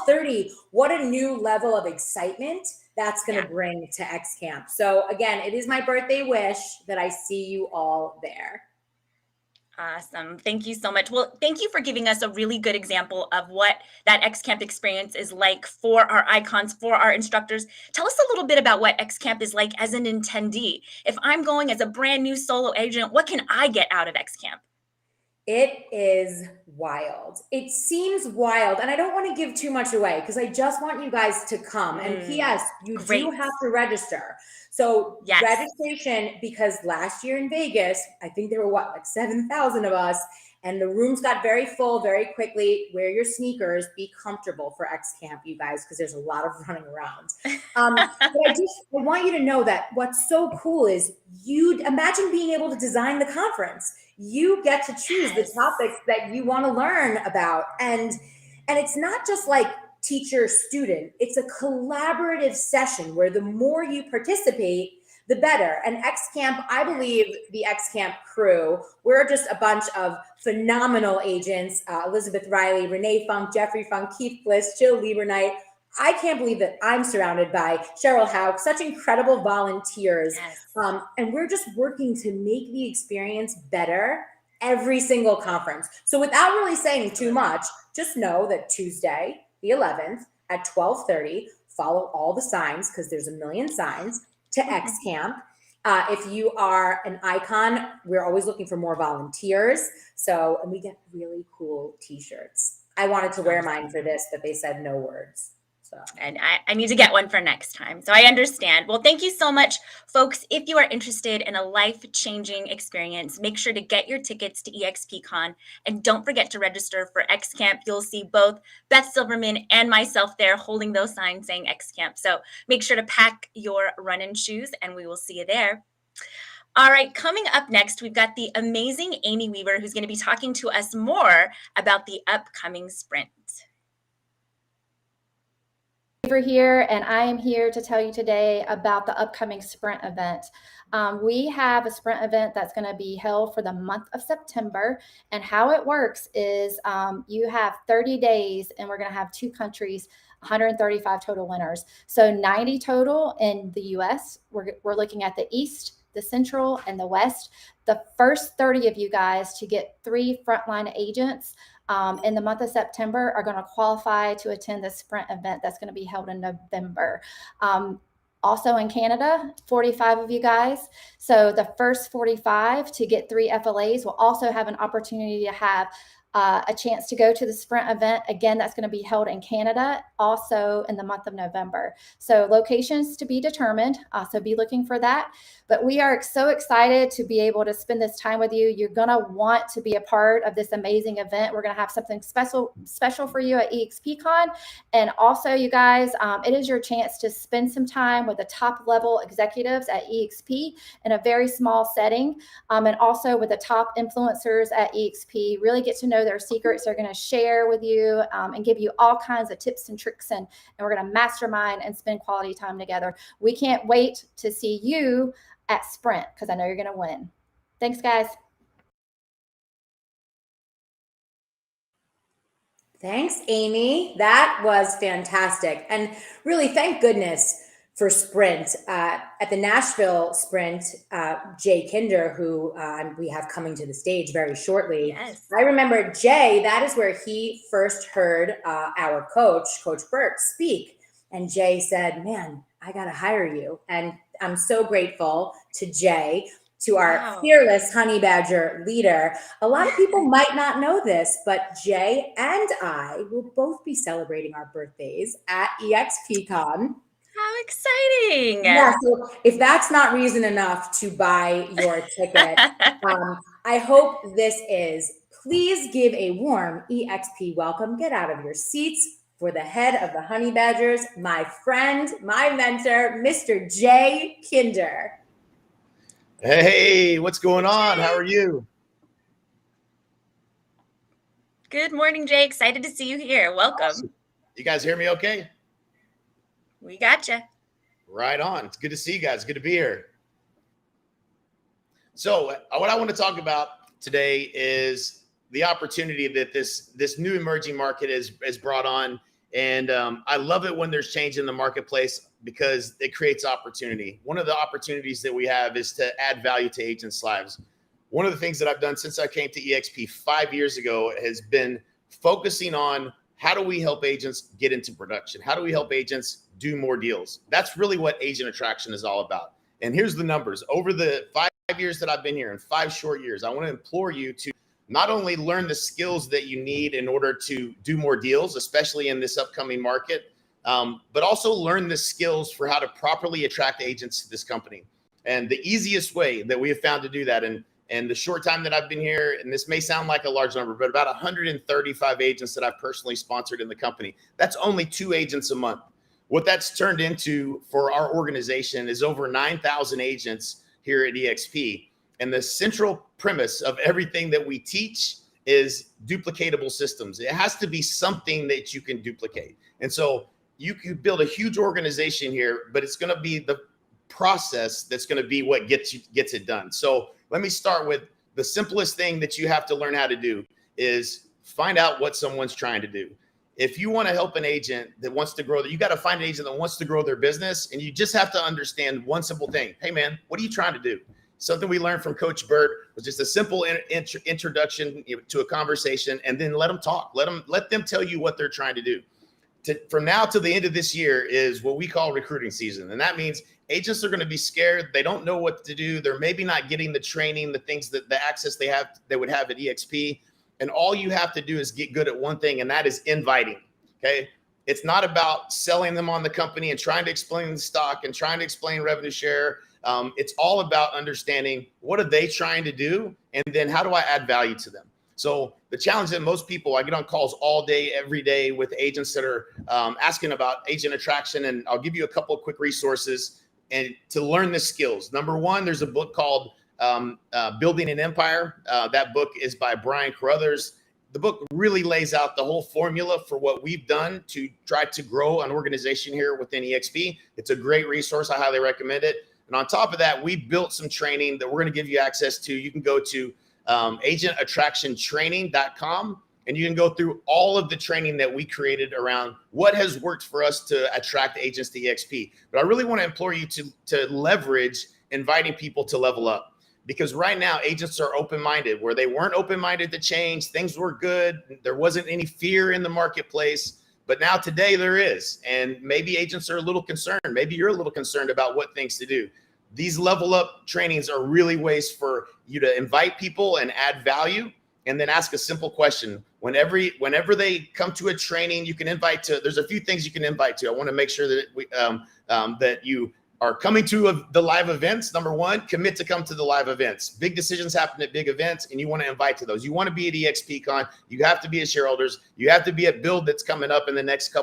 12:30. What a new level of excitement that's going to bring to X Camp. So again, it is my birthday wish that I see you all there. Awesome. Thank you so much. Well, thank you for giving us a really good example of what that X Camp experience is like for our icons, for our instructors. Tell us a little bit about what X Camp is like as an attendee. If I'm going as a brand new solo agent, what can I get out of X Camp? It is wild. It seems wild. And I don't want to give too much away because I just want you guys to come. And P.S., you do have to register. So registration, because last year in Vegas, I think there were like 7,000 of us. And the rooms got very full very quickly. Wear your sneakers. Be comfortable for X Camp, you guys, because there's a lot of running around. But I want you to know that what's so cool is you imagine being able to design the conference. You get to choose the topics that you want to learn about. And it's not just like teacher student. It's a collaborative session where the more you participate, the better. And X Camp, I believe the X Camp crew, we're just a bunch of phenomenal agents. Elizabeth Riley, Renee Funk, Jeffrey Funk, Keith Bliss, Jill Liebernight. I can't believe that I'm surrounded by Cheryl Hauk, such incredible volunteers. And we're just working to make the experience better every single conference. So without really saying too much, just know that Tuesday, the 11th at 12:30, follow all the signs because there's a million signs to X Camp. If you are an icon, we're always looking for more volunteers. And we get really cool t-shirts. I wanted to wear mine for this, but they said no words. And I need to get one for next time. So I understand. Well, thank you so much, folks. If you are interested in a life-changing experience, make sure to get your tickets to eXpCon. And don't forget to register for X Camp. You'll see both Beth Silverman and myself there holding those signs saying X Camp. So make sure to pack your run-in shoes and we will see you there. All right, coming up next, we've got the amazing Amy Weaver, who's going to be talking to us more about the upcoming sprint. Here, and I am here to tell you today about the upcoming sprint event. We have a sprint event that's going to be held for the month of September, and how it works is you have 30 days and we're going to have 2 countries, 135 total winners. So 90 total in the US. We're looking at the East, the Central, and the West. The first 30 of you guys to get 3 frontline agents in the month of September are going to qualify to attend the sprint event that's going to be held in November. Also in Canada, 45 of you guys. So the first 45 to get 3 FLAs will also have an opportunity to have a chance to go to the sprint event. Again, that's going to be held in Canada, also in the month of November. So locations to be determined. So be looking for that. But we are so excited to be able to spend this time with you. You're going to want to be a part of this amazing event. We're going to have something special for you at eXpCon. And also, you guys, it is your chance to spend some time with the top level executives at eXp in a very small setting. And also with the top influencers at eXp, really get to know their secrets. They're going to share with you and give you all kinds of tips and tricks. And we're going to mastermind and spend quality time together. We can't wait to see you at Sprint because I know you're going to win. Thanks, guys. Thanks, Amy. That was fantastic. And really, thank goodness for Sprint. At the Nashville Sprint, Jay Kinder, who we have coming to the stage very shortly. Yes. I remember Jay, that is where he first heard our coach, Coach Burke, speak. And Jay said, man, I got to hire you. And I'm so grateful to Jay, to our fearless honey badger leader. A lot of people might not know this, but Jay and I will both be celebrating our birthdays at eXpCon. How exciting. Yeah, so if that's not reason enough to buy your ticket, I hope this is. Please give a warm EXP welcome. Get out of your seats for the head of the Honey Badgers, my friend, my mentor, Mr. Jay Kinder. Hey, what's going on? How are you? Good morning, Jay. Excited to see you here. Welcome. Awesome. You guys hear me okay? We got you. Right on. It's good to see you guys. Good to be here. So what I want to talk about today is the opportunity that this new emerging market is brought on. And I love it when there's change in the marketplace because it creates opportunity. One of the opportunities that we have is to add value to agents' lives. One of the things that I've done since I came to EXP 5 years ago has been focusing on how do we help agents get into production? How do we help agents do more deals? That's really what agent attraction is all about. And here's the numbers. Over the 5 years that I've been here, in 5 short years, I want to implore you to not only learn the skills that you need in order to do more deals, especially in this upcoming market, but also learn the skills for how to properly attract agents to this company. And the easiest way that we have found to do that, and the short time that I've been here, and this may sound like a large number, but about 135 agents that I've personally sponsored in the company. That's only 2 agents a month. What that's turned into for our organization is over 9,000 agents here at EXP. And the central premise of everything that we teach is duplicatable systems. It has to be something that you can duplicate. And so you could build a huge organization here, but it's going to be the process that's going to be what gets it done. So let me start with the simplest thing that you have to learn how to do is find out what someone's trying to do. If you want to help an agent that wants to grow, you got to find an agent that wants to grow their business. And you just have to understand one simple thing. Hey, man, what are you trying to do? Something we learned from Coach Burt was just a simple introduction to a conversation, and then let them talk. Let them tell you what they're trying to do. From now to the end of this year is what we call recruiting season. And that means agents are going to be scared. They don't know what to do. They're maybe not getting the training, the things that the access they would have at EXP. And all you have to do is get good at one thing, and that is inviting. Okay. It's not about selling them on the company and trying to explain the stock and trying to explain revenue share. It's all about understanding what are they trying to do, and then how do I add value to them? So the challenge that most people, I get on calls all day, every day with agents that are asking about agent attraction, and I'll give you a couple of quick resources and to learn the skills. Number one, there's a book called Building an Empire. That book is by Brian Carruthers. The book really lays out the whole formula for what we've done to try to grow an organization here within EXP. It's a great resource. I highly recommend it. And on top of that, we built some training that we're going to give you access to. You can go to agentattractiontraining.com, and you can go through all of the training that we created around what has worked for us to attract agents to EXP. But I really want to implore you to leverage inviting people to level up, because right now agents are open-minded where they weren't open-minded to change. Things were good. There wasn't any fear in the marketplace. But now today there is, and maybe agents are a little concerned. Maybe you're a little concerned about what things to do. These level up trainings are really ways for you to invite people and add value, and then ask a simple question. Whenever they come to a training, you can invite to, there's a few things you can invite to. I want to make sure that that you are coming to the live events. Number one, commit to come to the live events. Big decisions happen at big events, and you want to invite to those. You want to be at EXPCon. You have to be at shareholders. You have to be at Build that's coming up in the next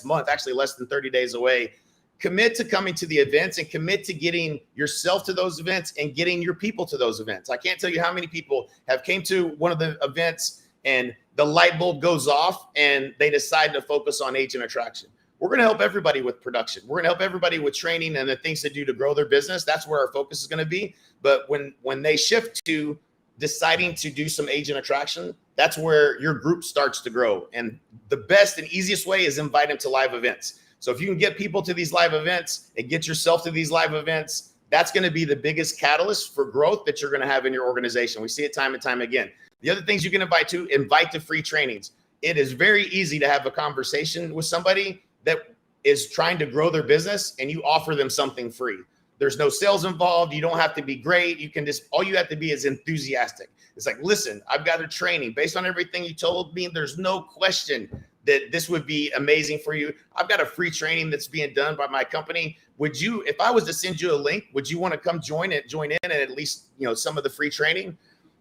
month, actually less than 30 days away. Commit to coming to the events and commit to getting yourself to those events and getting your people to those events. I can't tell you how many people have came to one of the events and the light bulb goes off and they decide to focus on agent attraction. We're going to help everybody with production. We're going to help everybody with training and the things to do to grow their business. That's where our focus is going to be. But when they shift to deciding to do some agent attraction, that's where your group starts to grow. And the best and easiest way is invite them to live events. So if you can get people to these live events and get yourself to these live events, that's going to be the biggest catalyst for growth that you're going to have in your organization. We see it time and time again. The other things you can invite to free trainings. It is very easy to have a conversation with somebody that is trying to grow their business and you offer them something free. There's no sales involved. You don't have to be great. You can just, all you have to be is enthusiastic. It's like, listen, I've got a training based on everything you told me. There's no question that this would be amazing for you. I've got a free training that's being done by my company. Would you, if I was to send you a link, would you want to come join in and at least, some of the free training?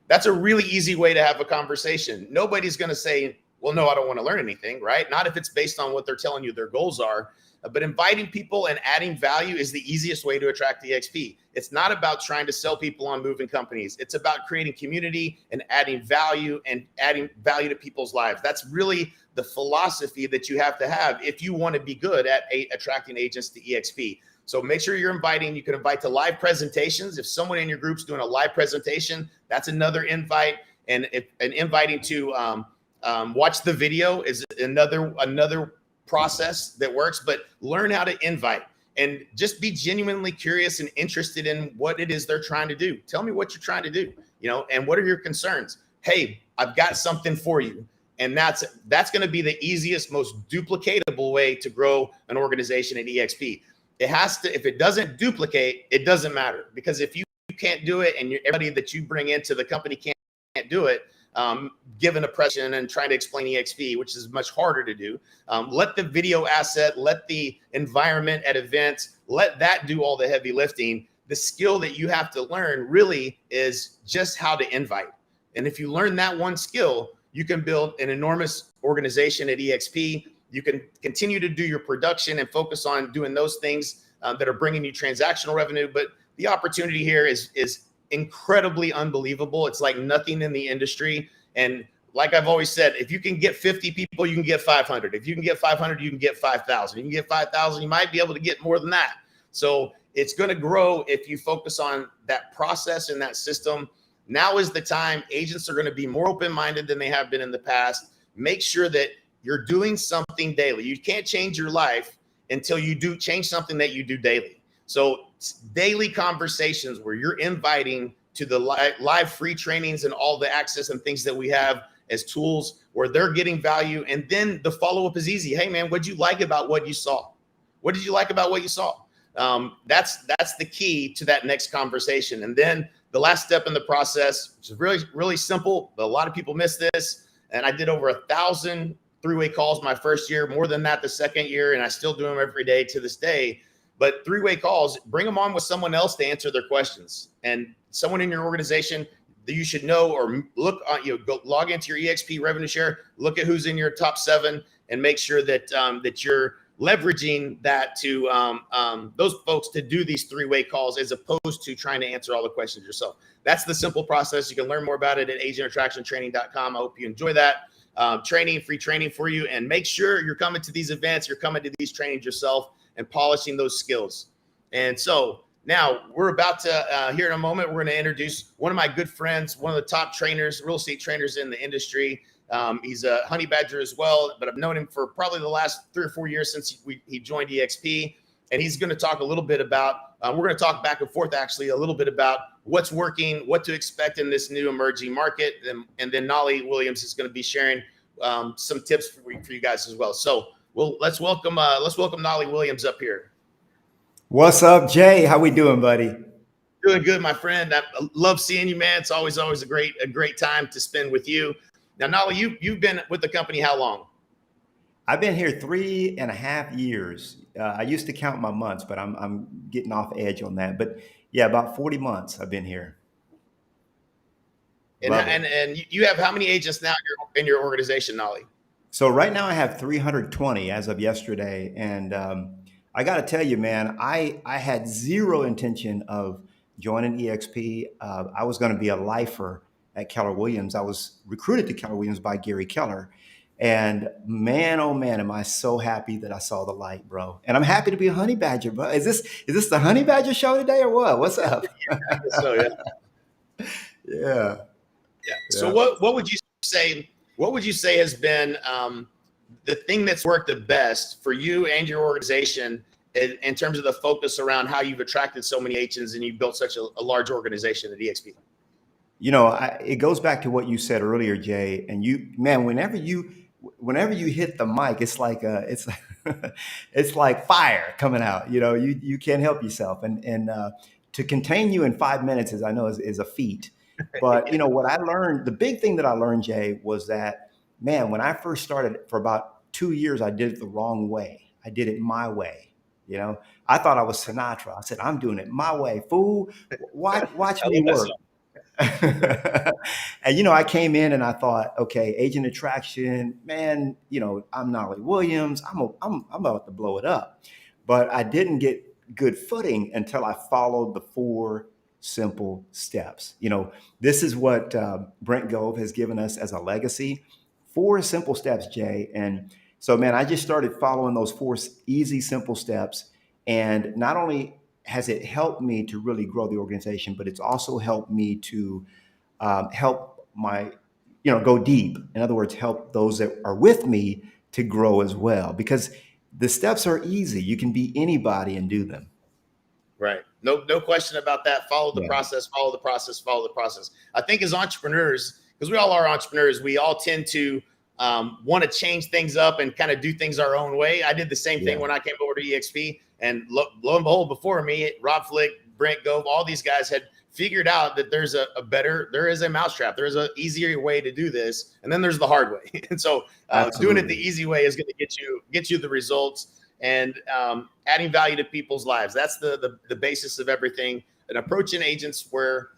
That's a really easy way to have a conversation. Nobody's going to say, well, no, I don't want to learn anything, right? Not if it's based on what they're telling you their goals are. But inviting people and adding value is the easiest way to attract EXP. It's not about trying to sell people on moving companies. It's about creating community and adding value to people's lives. That's really the philosophy that you have to have if you want to be good at attracting agents to EXP. So make sure you're inviting. You can invite to live presentations. If someone in your group's doing a live presentation, that's another invite. And inviting to watch the video is another process that works, but learn how to invite and just be genuinely curious and interested in what it is they're trying to do. Tell me what you're trying to do, and what are your concerns? Hey, I've got something for you. And that's going to be the easiest, most duplicatable way to grow an organization at EXP. It has to, if it doesn't duplicate, it doesn't matter, because if you can't do it and everybody that you bring into the company can't do it, given a presentation and trying to explain EXP, which is much harder to do. Let the video asset, let the environment at events, let that do all the heavy lifting. The skill that you have to learn really is just how to invite. And if you learn that one skill, you can build an enormous organization at EXP. You can continue to do your production and focus on doing those things that are bringing you transactional revenue. But the opportunity here is incredibly unbelievable. It's like nothing in the industry. And like I've always said, if you can get 50 people, you can get 500. If you can get 500, you can get 5,000. You can get 5,000, you might be able to get more than that. So it's going to grow if you focus on that process and that system. Now is the time. Agents are going to be more open-minded than they have been in the past. Make sure that you're doing something daily. You can't change your life until you do change something that you do daily. So daily conversations where you're inviting to the live free trainings and all the access and things that we have as tools where they're getting value. And then the follow-up is easy. Hey man, what did you like about what you saw? What did you like about what you saw? That's the key to that next conversation. And then the last step in the process, which is really, really simple, but a lot of people miss this. And I did over 1,000 three-way calls my first year, more than that the second year, and I still do them every day to this day. But three-way calls, bring them on with someone else to answer their questions. And someone in your organization that you should know, or look on, go log into your EXP revenue share, look at who's in your top 7, and make sure that that you're leveraging that to those folks to do these three-way calls, as opposed to trying to answer all the questions yourself. That's the simple process. You can learn more about it at agentattractiontraining.com. I hope you enjoy that. Free training for you, and make sure you're coming to these events, you're coming to these trainings yourself and polishing those skills. And so now we're about to, here in a moment, we're going to introduce one of my good friends, one of the top trainers, real estate trainers in the industry. He's a honey badger as well, but I've known him for probably the last 3 or 4 years since he joined EXP. And he's going to talk a little bit about, we're going to talk back and forth actually a little bit about what's working, what to expect in this new emerging market. And then Knolly Williams is going to be sharing some tips for you guys as well. So let's welcome Knolly Williams up here. What's up, Jay? How we doing, buddy? Doing good, my friend. I love seeing you, man. It's always a great time to spend with you. Now, Knolly, you've been with the company how long? I've been here 3.5 years. I used to count my months, but I'm getting off edge on that. But yeah, about 40 months I've been here. And you have how many agents now in your organization, Knolly? So right now I have 320 as of yesterday. And I got to tell you, man, I had zero intention of joining EXP. I was going to be a lifer at Keller Williams. I was recruited to Keller Williams by Gary Keller. And man, oh man, am I so happy that I saw the light, bro. And I'm happy to be a honey badger, bro. Is this the honey badger show today or what? What's up? Yeah, I guess so, yeah. Yeah. So what would you say has been the thing that's worked the best for you and your organization in terms of the focus around how you've attracted so many agents and you've built such a large organization at EXP? It goes back to what you said earlier, Jay. And whenever you hit the mic, it's like it's like fire coming out. You can't help yourself. And to contain you in 5 minutes, as I know, is a feat. But what I learned, the big thing that I learned, Jay, was that, man, when I first started for about 2 years, I did it the wrong way. I did it my way. I thought I was Sinatra. I said, I'm doing it my way, fool. Watch me work. And I came in and I thought, okay, agent attraction, man, I'm Knolly Williams. I'm about to blow it up. But I didn't get good footing until I followed the 4 simple steps. This is what Brent Gove has given us as a legacy. 4 simple steps, Jay. And so, man, I just started following those 4 easy, simple steps. And not only has it helped me to really grow the organization, but it's also helped me to help go deep. In other words, help those that are with me to grow as well, because the steps are easy. You can be anybody and do them. Right. No question about that. Follow the Yeah. process, follow the process, follow the process. I think as entrepreneurs, because we all are entrepreneurs, we all tend to want to change things up and kind of do things our own way. I did the same thing when I came over to EXP, and lo and behold, before me, Rob Flick, Brent Gove, all these guys had figured out that there is a mousetrap. There is an easier way to do this. And then there's the hard way. And so doing it the easy way is going to get you the results, and adding value to people's lives. That's the basis of everything. And approaching agents where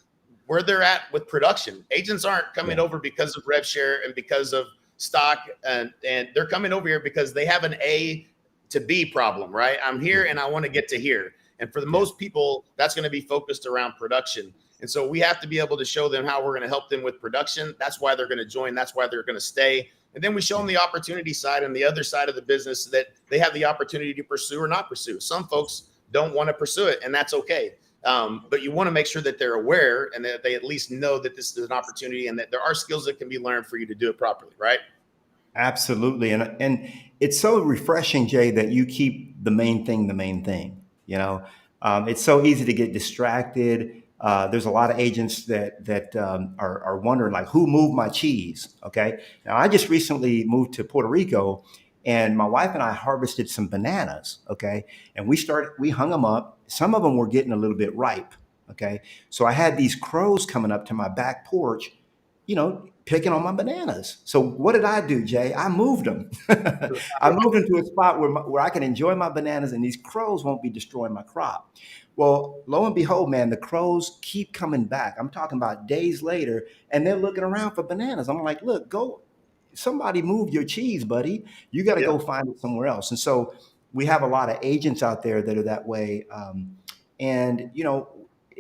they're at with production. Agents aren't coming over because of rev share and because of stock, and they're coming over here because they have an A to B problem, right? I'm here and I want to get to here. And for the most people, that's going to be focused around production. And so we have to be able to show them how we're going to help them with production. That's why they're going to join. That's why they're going to stay. And then we show them the opportunity side and the other side of the business that they have the opportunity to pursue or not pursue. Some folks don't want to pursue it, and that's okay. But you want to make sure that they're aware and that they at least know that this is an opportunity and that there are skills that can be learned for you to do it properly, right? Absolutely. And it's so refreshing, Jay, that you keep the main thing the main thing. It's so easy to get distracted. There's a lot of agents that are wondering, like, who moved my cheese? Okay. Now, I just recently moved to Puerto Rico, and my wife and I harvested some bananas. Okay. And we hung them up. Some of them were getting a little bit ripe. Okay. So I had these crows coming up to my back porch, picking on my bananas. So what did I do, Jay? I moved them. I moved them to a spot where I can enjoy my bananas and these crows won't be destroying my crop. Well, lo and behold, man, the crows keep coming back. I'm talking about days later, and they're looking around for bananas. I'm like, look, somebody move your cheese, buddy. You got to go find it somewhere else. And so we have a lot of agents out there that are that way.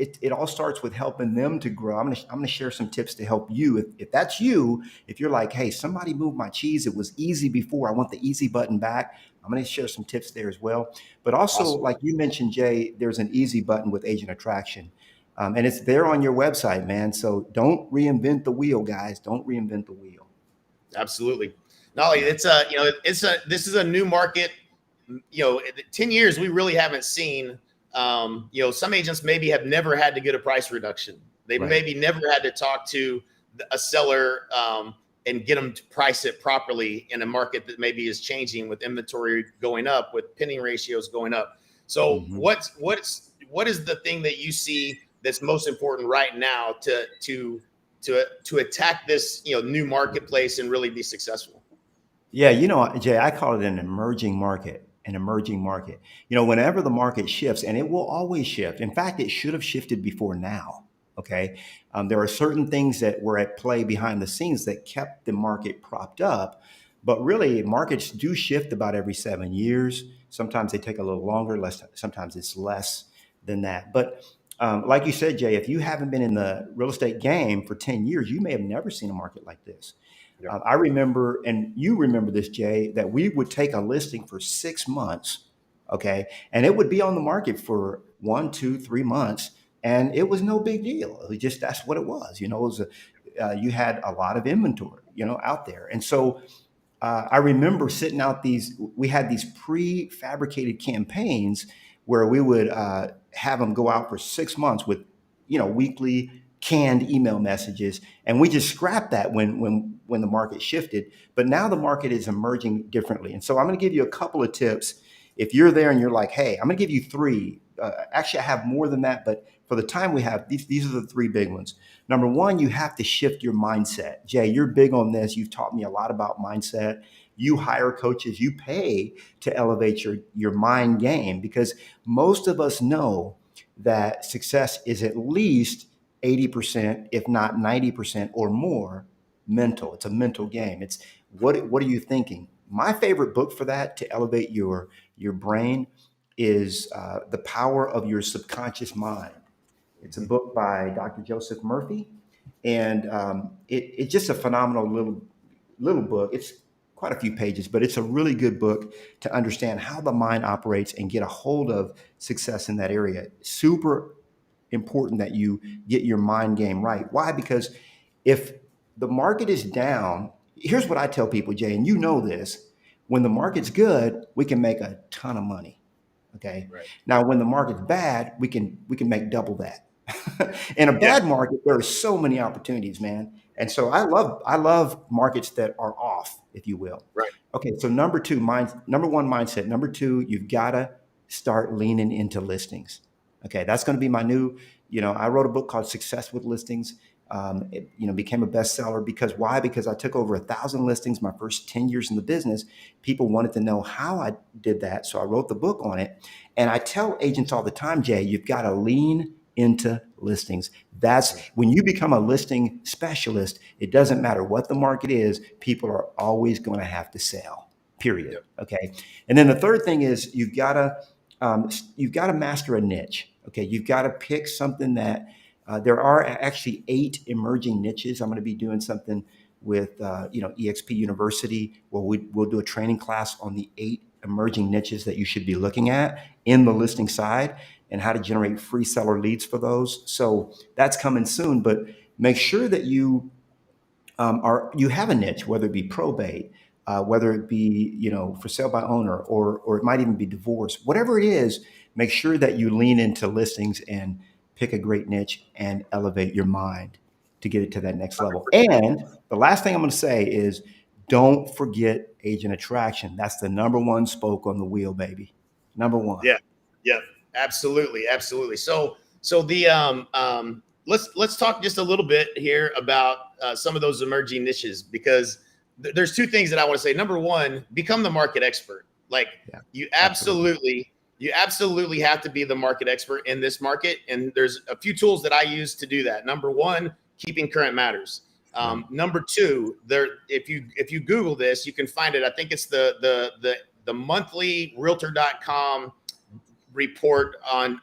It all starts with helping them to grow. I'm gonna share some tips to help you. If that's you, if you're like, hey, somebody moved my cheese. It was easy before. I want the easy button back. I'm gonna share some tips there as well. But also, like you mentioned, Jay, there's an easy button with agent attraction. And it's there on your website, man. So don't reinvent the wheel, guys. Don't reinvent the wheel. Absolutely. Knolly, this is a new market. 10 years, we really haven't seen. Some agents maybe have never had to get a price reduction. They maybe never had to talk to a seller and get them to price it properly in a market that maybe is changing with inventory going up, with pinning ratios going up. So what is the thing that you see that's most important right now to attack this new marketplace and really be successful? Yeah, Jay, I call it an emerging market. Whenever the market shifts, and it will always shift. In fact, it should have shifted before now. Okay. There are certain things that were at play behind the scenes that kept the market propped up, but really markets do shift about every 7 years. Sometimes they take a little longer, sometimes it's less than that. But like you said, Jay, if you haven't been in the real estate game for 10 years, you may have never seen a market like this. I remember, and you remember this, Jay, that we would take a listing for 6 months, okay, and it would be on the market for 1, 2, 3 months, and it was no big deal. It was just, that's what it was. It was you had a lot of inventory, out there, and so I remember sitting out we had these prefabricated campaigns where we would have them go out for 6 months with, weekly canned email messages, and we just scrapped that when the market shifted. But now the market is emerging differently, and so I'm going to give you a couple of tips. If you're there and you're like, hey, I'm going to give you 3. Actually, I have more than that, but for the time we have, these are the 3 big ones. Number 1, you have to shift your mindset. Jay, you're big on this. You've taught me a lot about mindset. You hire coaches, you pay to elevate your mind game, because most of us know that success is at least 80%, if not 90% or more mental. It's a mental game. It's what are you thinking? My favorite book for that, to elevate your brain, is The Power of Your Subconscious Mind. It's a book by Dr. Joseph Murphy, and it's just a phenomenal little book. It's quite a few pages, but it's a really good book to understand how the mind operates and get a hold of success in that area. Super important that you get your mind game right. Why? Because if the market is down, here's what I tell people, Jay, and you know this. When the market's good, we can make a ton of money. Okay. Right. Now, when the market's bad, we can make double that. In a bad market, there are so many opportunities, man. And so I love markets that are off, if you will. Right. Okay. So number one mindset. Number two, you've got to start leaning into listings. Okay. That's going to be my new, I wrote a book called Success with Listings. It became a bestseller because why? Because I took over 1,000 listings my first 10 years in the business. People wanted to know how I did that. So I wrote the book on it. And I tell agents all the time, Jay, you've got to lean into listings. That's when you become a listing specialist, it doesn't matter what the market is, people are always going to have to sell, period. Yep. Okay. And then the third thing is you've got to master a niche. Okay. You've got to pick something that there are actually 8 emerging niches. I'm going to be doing something with EXP University where we'll do a training class on the 8 emerging niches that you should be looking at in the listing side and how to generate free seller leads for those. So that's coming soon, but make sure that you have a niche, whether it be probate, whether it be, for sale by owner, or it might even be divorce, whatever it is, make sure that you lean into listings and pick a great niche and elevate your mind to get it to that next level. And the last thing I'm going to say is don't forget agent attraction. That's the number one spoke on the wheel, baby. Number one. Yeah, absolutely. So the let's talk just a little bit here about some of those emerging niches, because there's 2 things that I want to say. Number one, become the market expert. You absolutely have to be the market expert in this market. And there's a few tools that I use to do that. Number one, keeping current matters. Number 2, if you Google this, you can find it. I think it's the monthly Realtor.com report on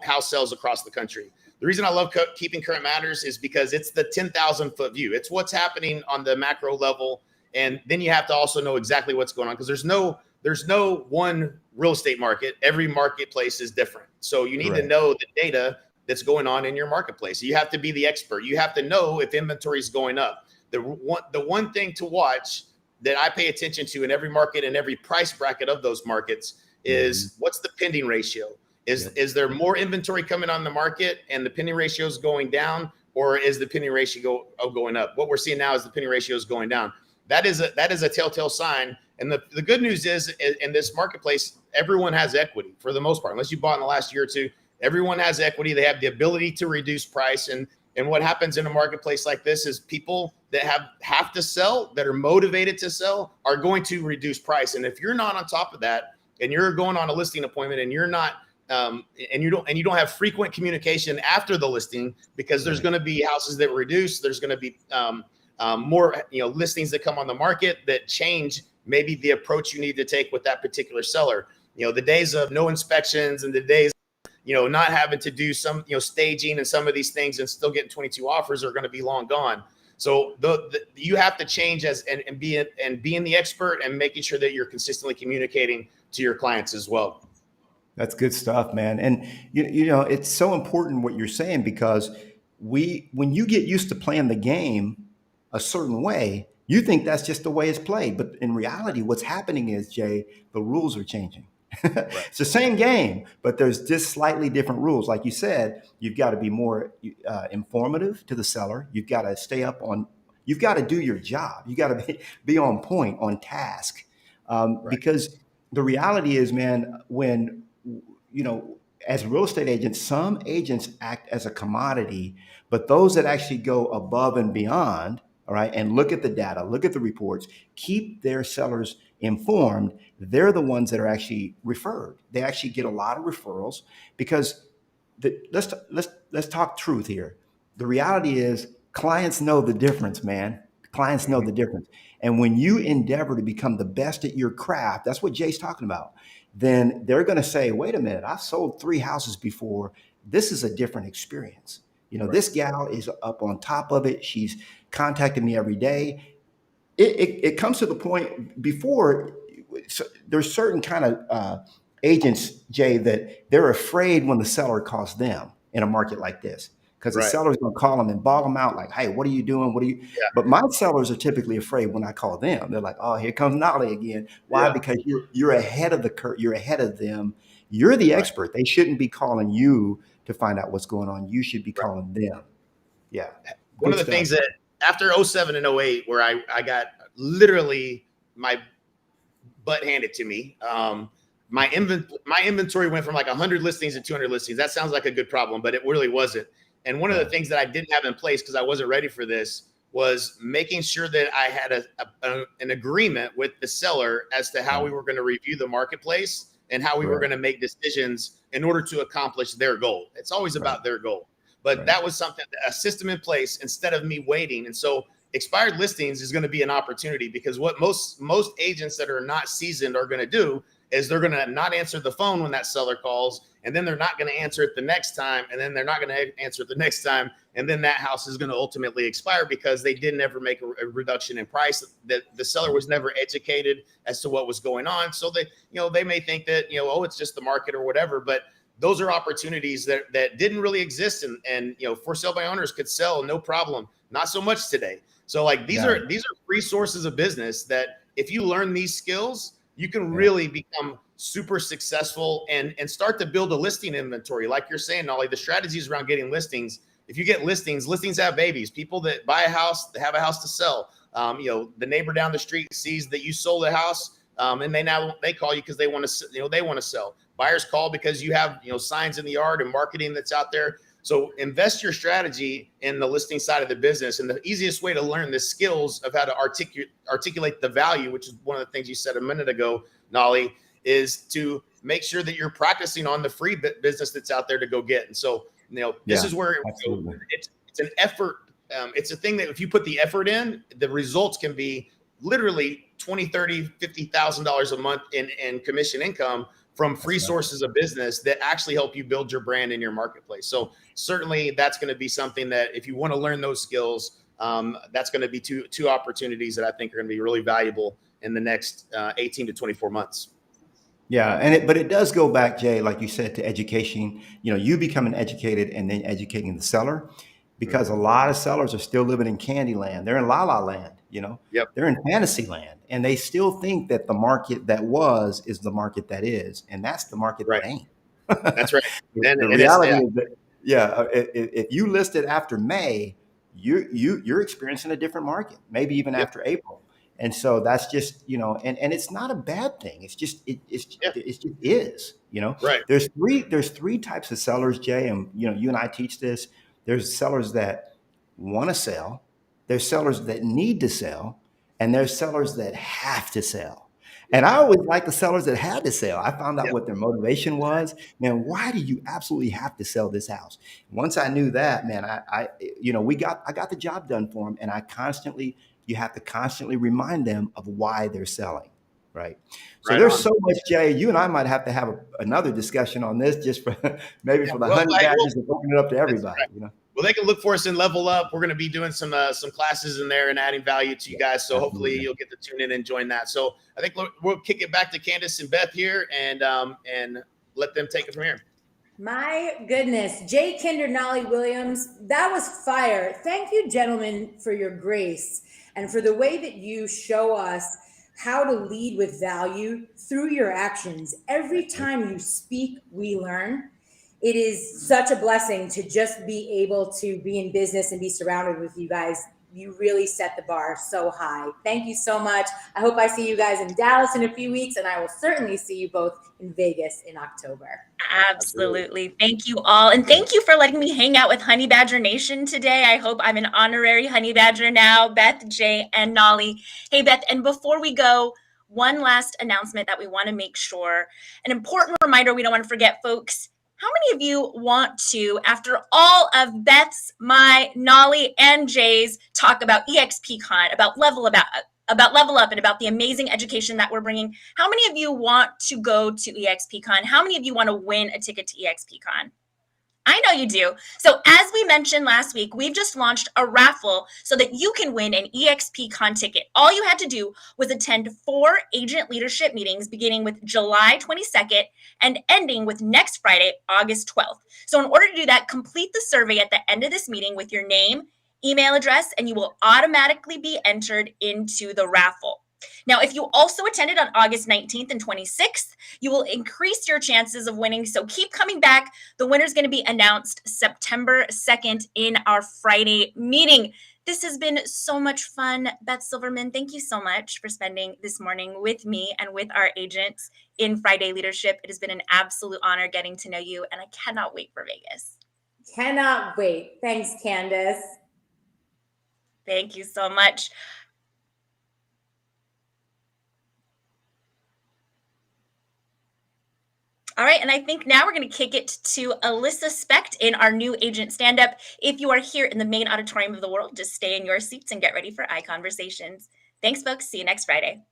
house sales across the country. The reason I love keeping current matters is because it's the 10,000 foot view. It's what's happening on the macro level. And then you have to also know exactly what's going on, because there's no one real estate market. Every marketplace is different. So you need to know the data that's going on in your marketplace. You have to be the expert. You have to know if inventory is going up. The one thing to watch that I pay attention to in every market and every price bracket of those markets is what's the pending ratio? Is there more inventory coming on the market and the pending ratio is going down, or is the pending ratio going up? What we're seeing now is the pending ratio is going down. That is a telltale sign. And the good news is in this marketplace, everyone has equity for the most part. Unless you bought in the last year or two, everyone has equity. They have the ability to reduce price. And what happens in a marketplace like this is people that have to sell, that are motivated to sell, are going to reduce price. And if you're not on top of that, and you're going on a listing appointment and you're not, and you don't have frequent communication after the listing, because there's going to be houses that reduce, there's going to be more listings that come on the market that change maybe the approach you need to take with that particular seller. The days of no inspections and the days not having to do some staging and some of these things and still getting 22 offers are going to be long gone. So you have to change and being the expert and making sure that you're consistently communicating to your clients as well. That's good stuff, man. And it's so important what you're saying, because when you get used to playing the game a certain way, you think that's just the way it's played. But in reality, what's happening is, Jay, the rules are changing. It's the same game, but there's just slightly different rules. Like you said, you've got to be more informative to the seller. You've got to stay up on, you've got to do your job. You got to be on point, on task. Because the reality is, man, when, as real estate agents, some agents act as a commodity, but those that actually go above and beyond, all right, and look at the data, look at the reports, keep their sellers informed, they're the ones that are actually referred. They actually get a lot of referrals, because let's talk truth here. The reality is clients know the difference, man. Clients know the difference. And when you endeavor to become the best at your craft, that's what Jay's talking about, then they're going to say, wait a minute, I've sold 3 houses before. This is a different experience. This gal is up on top of it. She's contacting me every day. It comes to the point before, there's certain kind of agents, Jay, that they're afraid when the seller calls them in a market like this. because the Right. seller's going to call them and bog them out like, hey, what are you doing? What are you? Yeah. But my sellers are typically afraid when I call them. They're like, oh, here comes Knolly again. Why? Yeah. Because you're ahead of the curve. You're ahead of them. You're the Right. expert. They shouldn't be calling you to find out what's going on. You should be Right. calling them. Yeah. One Good of the stuff. things that after 07 and 08, where I got literally my butt handed to me, my inventory went from like 100 listings to 200 listings. That sounds like a good problem, but it really wasn't. And one of the things that I didn't have in place because I wasn't ready for this was making sure that I had an agreement with the seller as to how we were going to review the marketplace and how we were going to make decisions in order to accomplish their goal. It's always about their goal. But that was something, a system in place instead of me waiting. And so expired listings is going to be an opportunity because what most agents that are not seasoned are going to do is they're going to not answer the phone when that seller calls, and then they're not going to answer it the next time, and then they're not going to answer it the next time, and then that house is going to ultimately expire because they didn't ever make a reduction in price. That the seller was never educated as to what was going on, so they may think that oh, it's just the market or whatever, but those are opportunities that didn't really exist, and for sale by owners could sell no problem. Not so much today. So like these are free sources of business that if you learn these skills, you can really become super successful and start to build a listing inventory. Like you're saying, Knolly, the strategies around getting listings. If you get listings have babies. People that buy a house, they have a house to sell. The neighbor down the street sees that you sold a house, and they call you because they want to sell. Buyers call because you have signs in the yard and marketing that's out there. So invest your strategy in the listing side of the business. And the easiest way to learn the skills of how to articulate the value, which is one of the things you said a minute ago, Knolly, is to make sure that you're practicing on the free business that's out there to go get. And so, this is where it's an effort. It's a thing that if you put the effort in, the results can be literally $20,000, $30,000, $50,000 a month in commission income from free sources of business that actually help you build your brand in your marketplace. So certainly that's going to be something that if you want to learn those skills, that's going to be two opportunities that I think are going to be really valuable in the next 18 to 24 months. Yeah. But it does go back, Jay, like you said, to education, you becoming educated and then educating the seller, because a lot of sellers are still living in candy land. They're in la la land, they're in fantasy land, and they still think that the market that was is the market that is. And that's the market that ain't. That's right. And the reality is that, if you listed after May, you're experiencing a different market, maybe even after April. And so that's just, and it's not a bad thing. It's just, it just is, Right. There's three types of sellers, Jay. And, you and I teach this. There's sellers that want to sell. There's sellers that need to sell. And there's sellers that have to sell. And I always like the sellers that had to sell. I found out what their motivation was. Man, why do you absolutely have to sell this house? Once I knew that, man, I got the job done for them. And you have to constantly remind them of why they're selling, right? So there's so much, Jay. You and I might have to have another discussion on this, just for maybe for the honey badgers and open it up to everybody. Well, they can look for us in Level Up. We're going to be doing some classes in there and adding value to you guys. So hopefully you'll get to tune in and join that. So I think we'll kick it back to Candice and Beth here and let them take it from here. My goodness, Jay Kinder, Knolly Williams, that was fire. Thank you, gentlemen, for your grace and for the way that you show us how to lead with value through your actions. Every time you speak, we learn. It is such a blessing to just be able to be in business and be surrounded with you guys. You really set the bar so high. Thank you so much. I hope I see you guys in Dallas in a few weeks, and I will certainly see you both in Vegas in October. Absolutely. Thank you all. And thank you for letting me hang out with Honey Badger Nation today. I hope I'm an honorary Honey Badger now. Beth, Jay, and Knolly. Hey, Beth, and before we go, one last announcement that we want to make sure, an important reminder we don't want to forget, folks. How many of you want to, after all of Beth's, my, Knolly, and Jay's talk about EXPCon, about Level Up, and about the amazing education that we're bringing, how many of you want to go to EXPCon? How many of you want to win a ticket to EXPCon? I know you do. So as we mentioned last week, we've just launched a raffle so that you can win an EXPCon ticket. All you had to do was attend 4 agent leadership meetings beginning with July 22nd and ending with next Friday, August 12th. So in order to do that, complete the survey at the end of this meeting with your name, email address, and you will automatically be entered into the raffle. Now, if you also attended on August 19th and 26th, you will increase your chances of winning. So keep coming back. The winner is going to be announced September 2nd in our Friday meeting. This has been so much fun. Beth Silverman, thank you so much for spending this morning with me and with our agents in Friday Leadership. It has been an absolute honor getting to know you, and I cannot wait for Vegas. Cannot wait. Thanks, Candice. Thank you so much. All right, and I think now we're going to kick it to Alyssa Specht in our new agent stand-up. If you are here in the main auditorium of the world, just stay in your seats and get ready for eye conversations. Thanks, folks. See you next Friday.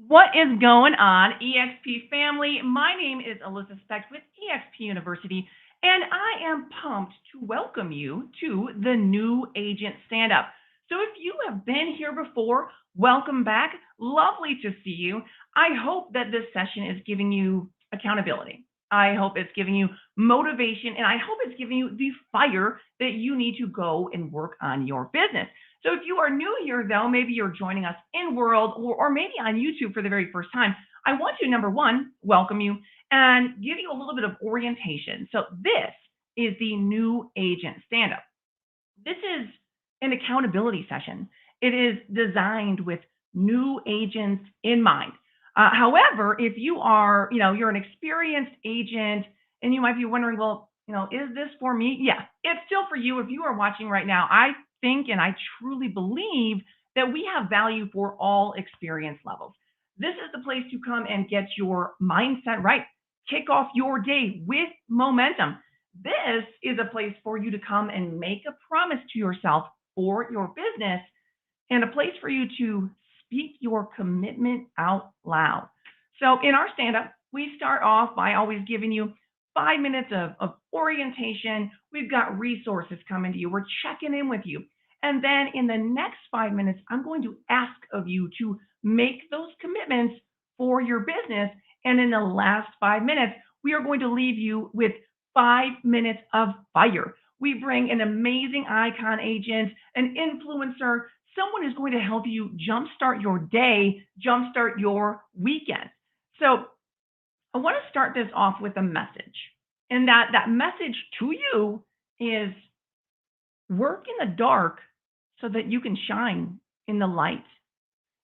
What is going on, EXP family? My name is Alyssa Specht with EXP University, and I am pumped to welcome you to the new agent stand-up. So if you have been here before, welcome back. Lovely to see you. I hope that this session is giving you accountability. I hope it's giving you motivation, and I hope it's giving you the fire that you need to go and work on your business. So if you are new here, though, maybe you're joining us in World or maybe on YouTube for the very first time, I want to, number one, welcome you and give you a little bit of orientation. So this is the new agent stand-up. This is an accountability session. It is designed with new agents in mind. However, if you are, you're an experienced agent and you might be wondering, well, is this for me? Yeah, it's still for you. If you are watching right now, I think and I truly believe that we have value for all experience levels. This is the place to come and get your mindset right. Kick off your day with momentum. This is a place for you to come and make a promise to yourself for your business and a place for you to speak your commitment out loud. So in our stand-up, we start off by always giving you 5 minutes of orientation. We've got resources coming to you. We're checking in with you. And then in the next 5 minutes, I'm going to ask of you to make those commitments for your business. And in the last 5 minutes, we are going to leave you with 5 minutes of fire. We bring an amazing icon agent, an influencer, someone who's going to help you jumpstart your day, jumpstart your weekend. So I want to start this off with a message. And that message to you is work in the dark so that you can shine in the light.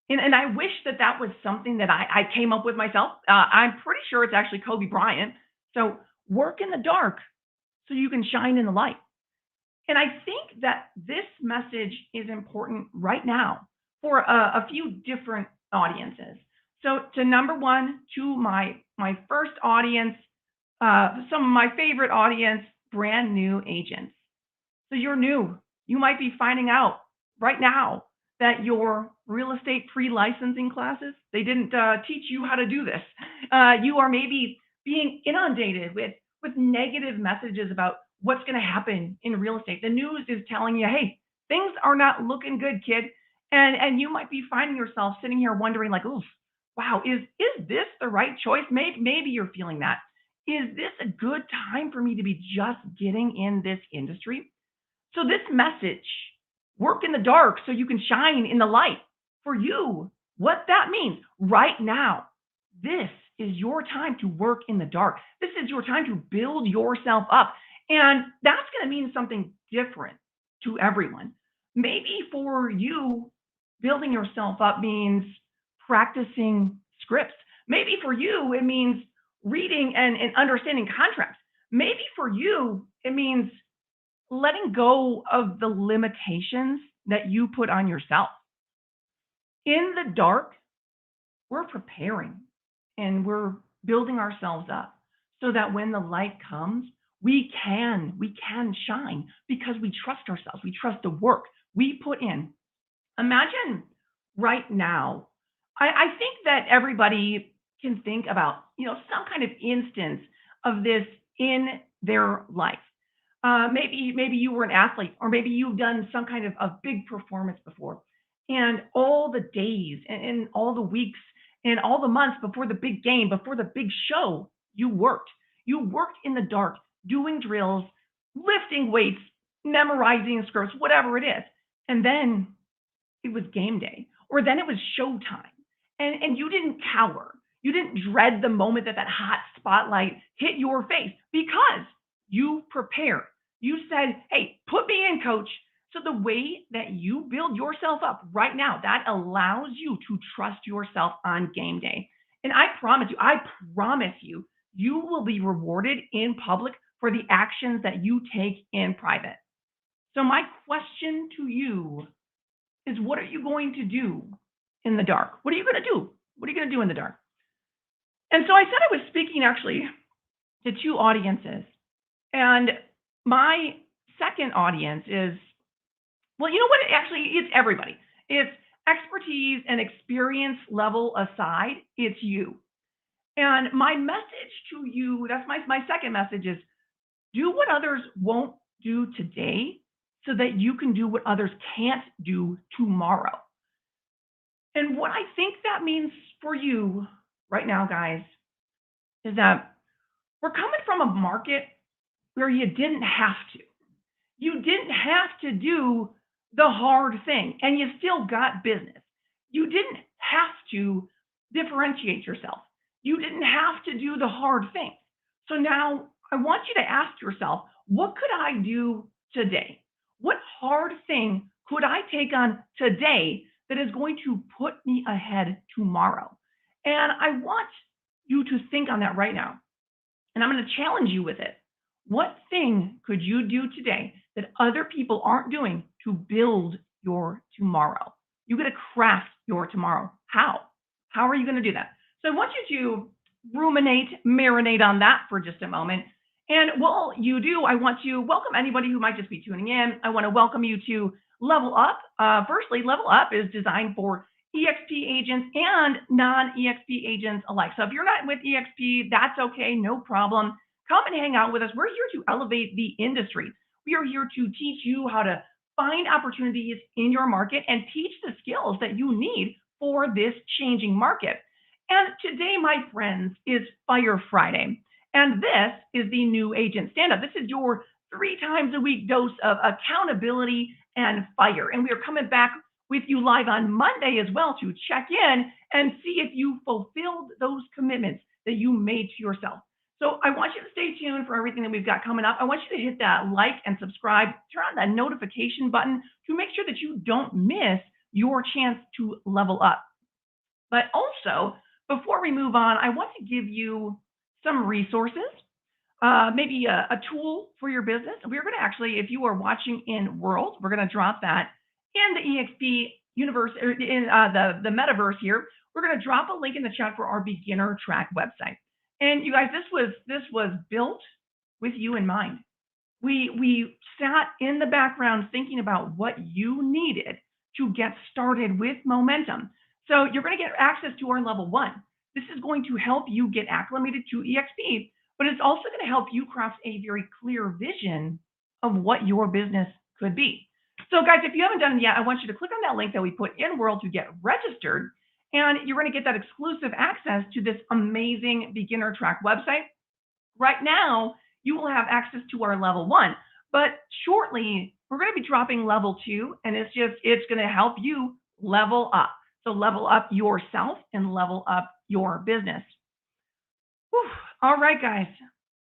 And I wish that was something that I came up with myself. I'm pretty sure it's actually Kobe Bryant. So work in the dark so you can shine in the light. And I think that this message is important right now for a few different audiences. So to number one, to my first audience, some of my favorite audience, brand new agents. So you're new. You might be finding out right now that your real estate pre-licensing classes, they didn't teach you how to do this. You are maybe being inundated with negative messages about what's going to happen in real estate. The news is telling you, hey, things are not looking good, kid. And you might be finding yourself sitting here wondering like, oof, wow, is this the right choice? Maybe you're feeling that. Is this a good time for me to be just getting in this industry? So this message, work in the dark so you can shine in the light. For you, what that means right now, this is your time to work in the dark. This is your time to build yourself up. And that's going to mean something different to everyone. Maybe for you, building yourself up means practicing scripts. Maybe for you, it means reading and understanding contracts. Maybe for you, it means letting go of the limitations that you put on yourself. In the dark, we're preparing and we're building ourselves up so that when the light comes, we can shine because we trust ourselves. We trust the work we put in. Imagine right now, I think that everybody can think about, some kind of instance of this in their life. Maybe you were an athlete, or maybe you've done some kind of big performance before, and all the days and all the weeks and all the months before the big game, before the big show, you worked. You worked in the dark, doing drills, lifting weights, memorizing scripts, whatever it is. And then it was game day, or then it was showtime. And you didn't cower. You didn't dread the moment that hot spotlight hit your face because you prepared. You said, hey, put me in, coach. So the way that you build yourself up right now, that allows you to trust yourself on game day. And I promise you, you will be rewarded in public for the actions that you take in private. So my question to you is, what are you going to do in the dark? What are you going to do? What are you going to do in the dark? And so I said I was speaking actually to two audiences. And my second audience is, well, you know what? Actually, it's everybody. It's expertise and experience level aside, it's you. And my message to you, that's my second message is, do what others won't do today so that you can do what others can't do tomorrow. And what I think that means for you right now, guys, is that we're coming from a market where you didn't have to. You didn't have to do the hard thing, and you still got business. You didn't have to differentiate yourself. You didn't have to do the hard thing. So now I want you to ask yourself, what could I do today? What hard thing could I take on today that is going to put me ahead tomorrow? And I want you to think on that right now. And I'm going to challenge you with it. What thing could you do today that other people aren't doing to build your tomorrow? You got to craft your tomorrow. How? How are you going to do that? So I want you to ruminate, marinate on that for just a moment. And while you do, I want to welcome anybody who might just be tuning in. I want to welcome you to Level Up. Firstly, Level Up is designed for EXP agents and non-EXP agents alike. So if you're not with EXP, that's okay, no problem. Come and hang out with us. We're here to elevate the industry. We are here to teach you how to find opportunities in your market and teach the skills that you need for this changing market. And today, my friends, is Fire Friday. And this is the new agent stand-up. This is your 3 times a week dose of accountability and fire. And we are coming back with you live on Monday as well to check in and see if you fulfilled those commitments that you made to yourself. So I want you to stay tuned for everything that we've got coming up. I want you to hit that like and subscribe, turn on that notification button to make sure that you don't miss your chance to level up. But also, before we move on, I want to give you some resources, maybe a tool for your business. We're going to actually, if you are watching in World, we're going to drop that in the EXP universe, or in the metaverse here. We're going to drop a link in the chat for our beginner track website. And you guys, this was built with you in mind. We sat in the background thinking about what you needed to get started with momentum. So you're going to get access to our level 1. This is going to help you get acclimated to EXP, but it's also going to help you craft a very clear vision of what your business could be. So guys, if you haven't done it yet, I want you to click on that link that we put in World to get registered. And you're going to get that exclusive access to this amazing beginner track website. Right now, you will have access to our level 1, but shortly we're going to be dropping level 2, and it's going to help you level up. So level up yourself and level up your business. Whew. All right, guys,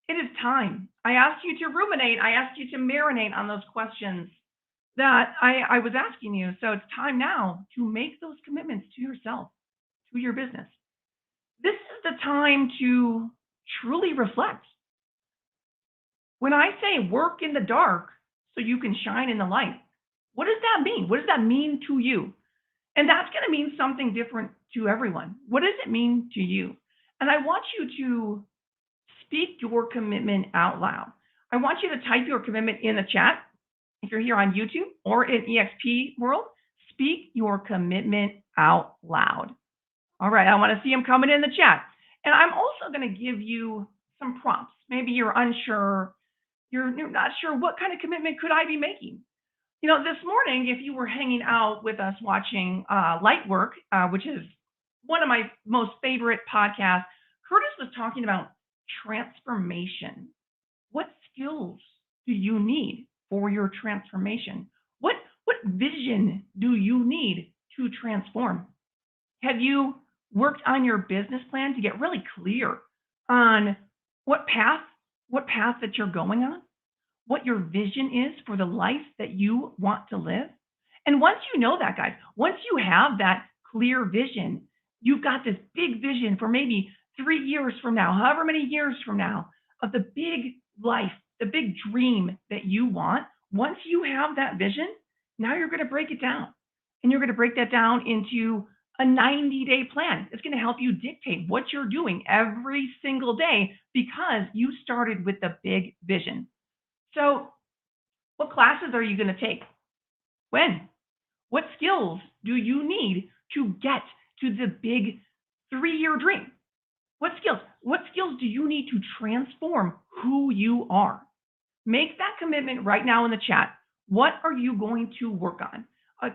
it is time. I asked you to ruminate. I asked you to marinate on those questions that I was asking you. So it's time now to make those commitments to yourself, to your business. This is the time to truly reflect. When I say work in the dark so you can shine in the light, what does that mean? What does that mean to you? And that's going to mean something different to everyone. What does it mean to you? And I want you to speak your commitment out loud. I want you to type your commitment in the chat. If you're here on YouTube or in EXP world, speak your commitment out loud. All right, I want to see them coming in the chat. And I'm also going to give you some prompts. Maybe you're unsure, you're not sure what kind of commitment could I be making. You know, this morning, if you were hanging out with us watching Lightwork, which is one of my most favorite podcasts, Kirtus was talking about transformation. What skills do you need for your transformation? What vision do you need to transform? Have you worked on your business plan to get really clear on what path that you're going on, what your vision is for the life that you want to live? And once you know that, guys, once you have that clear vision, you've got this big vision for maybe 3 years from now, however many years from now, of the big life, the big dream that you want. Once you have that vision, now you're going to break it down. And you're going to break that down into a 90-day plan. It's going to help you dictate what you're doing every single day because you started with the big vision. So what classes are you going to take? When? What skills do you need to get to the big 3-year dream? What skills do you need to transform who you are? Make that commitment right now in the chat. What are you going to work on?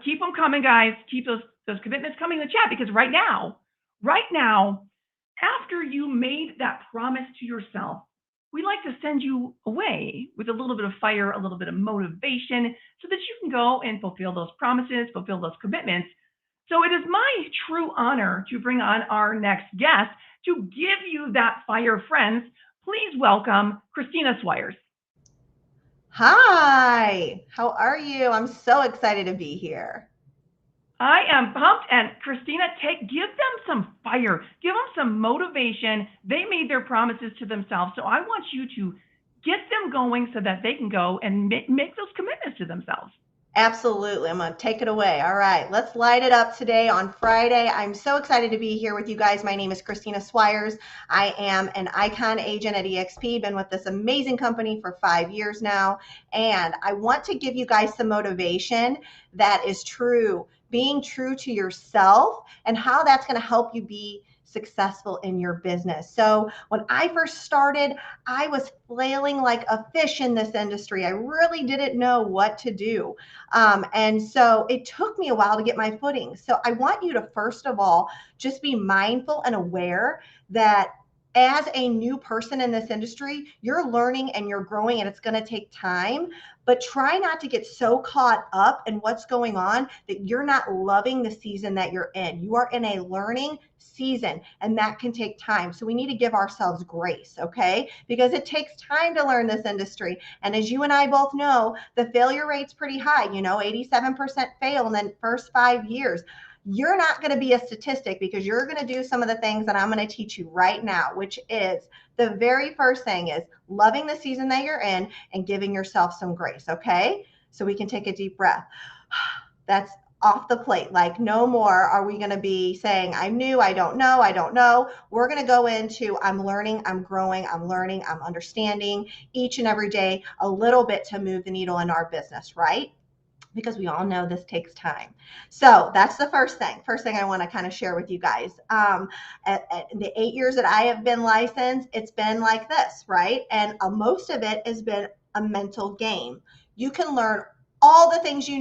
Keep them coming, guys. Keep those commitments coming in the chat, because right now, after you made that promise to yourself, we like to send you away with a little bit of fire, a little bit of motivation, so that you can go and fulfill those promises, fulfill those commitments. So it is my true honor to bring on our next guest to give you that fire, friends. Please welcome Christina Swires. Hi, how are you? I'm so excited to be here. I am pumped. And Christina, give them some fire, give them some motivation. They made their promises to themselves. So I want you to get them going so that they can go and make those commitments to themselves. Absolutely. I'm going to take it away. All right, let's light it up today on Friday. I'm so excited to be here with you guys. My name is Christina Swires. I am an icon agent at EXP, been with this amazing company for 5 years now. And I want to give you guys some motivation that is true, being true to yourself and how that's going to help you be successful in your business. So when I first started, I was flailing like a fish in this industry. I really didn't know what to do. And so it took me a while to get my footing. So I want you to, first of all, just be mindful and aware that as a new person in this industry, you're learning and you're growing, and it's going to take time, but try not to get so caught up in what's going on that you're not loving the season that you're in. You are in a learning season, and that can take time. So we need to give ourselves grace, okay? Because it takes time to learn this industry. And as you and I both know, the failure rate's pretty high, 87% fail in the first 5 years. You're not going to be a statistic because you're going to do some of the things that I'm going to teach you right now, which is the very first thing is loving the season that you're in and giving yourself some grace. Okay. So we can take a deep breath. That's off the plate. Like no more are we going to be saying, I'm new, I don't know. We're going to go into, I'm learning, I'm growing, I'm learning, I'm understanding each and every day a little bit to move the needle in our business, right? Because we all know this takes time. So that's the first thing I want to kind of share with you guys. At the 8 years that I have been licensed, it's been like this, right? And most of it has been a mental game. You can learn all the things you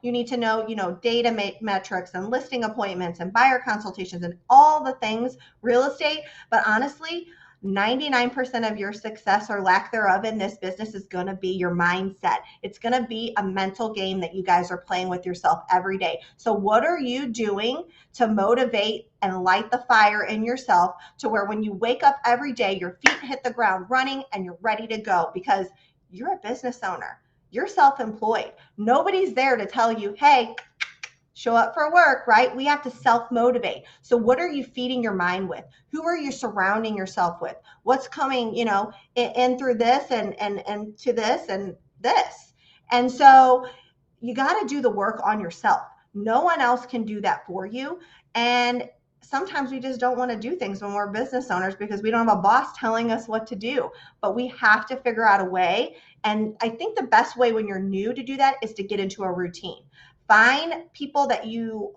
need to know, data metrics and listing appointments and buyer consultations and all the things, real estate. But honestly, 99% of your success or lack thereof in this business is going to be your mindset. It's going to be a mental game that you guys are playing with yourself every day. So what are you doing to motivate and light the fire in yourself to where when you wake up every day, your feet hit the ground running and you're ready to go? Because you're a business owner. You're self-employed. Nobody's there to tell you, hey, show up for work, right? We have to self-motivate. So what are you feeding your mind with? Who are you surrounding yourself with? What's coming, in through this and to this and this? And so you got to do the work on yourself. No one else can do that for you. And sometimes we just don't want to do things when we're business owners because we don't have a boss telling us what to do, but we have to figure out a way. And I think the best way when you're new to do that is to get into a routine. Find people that you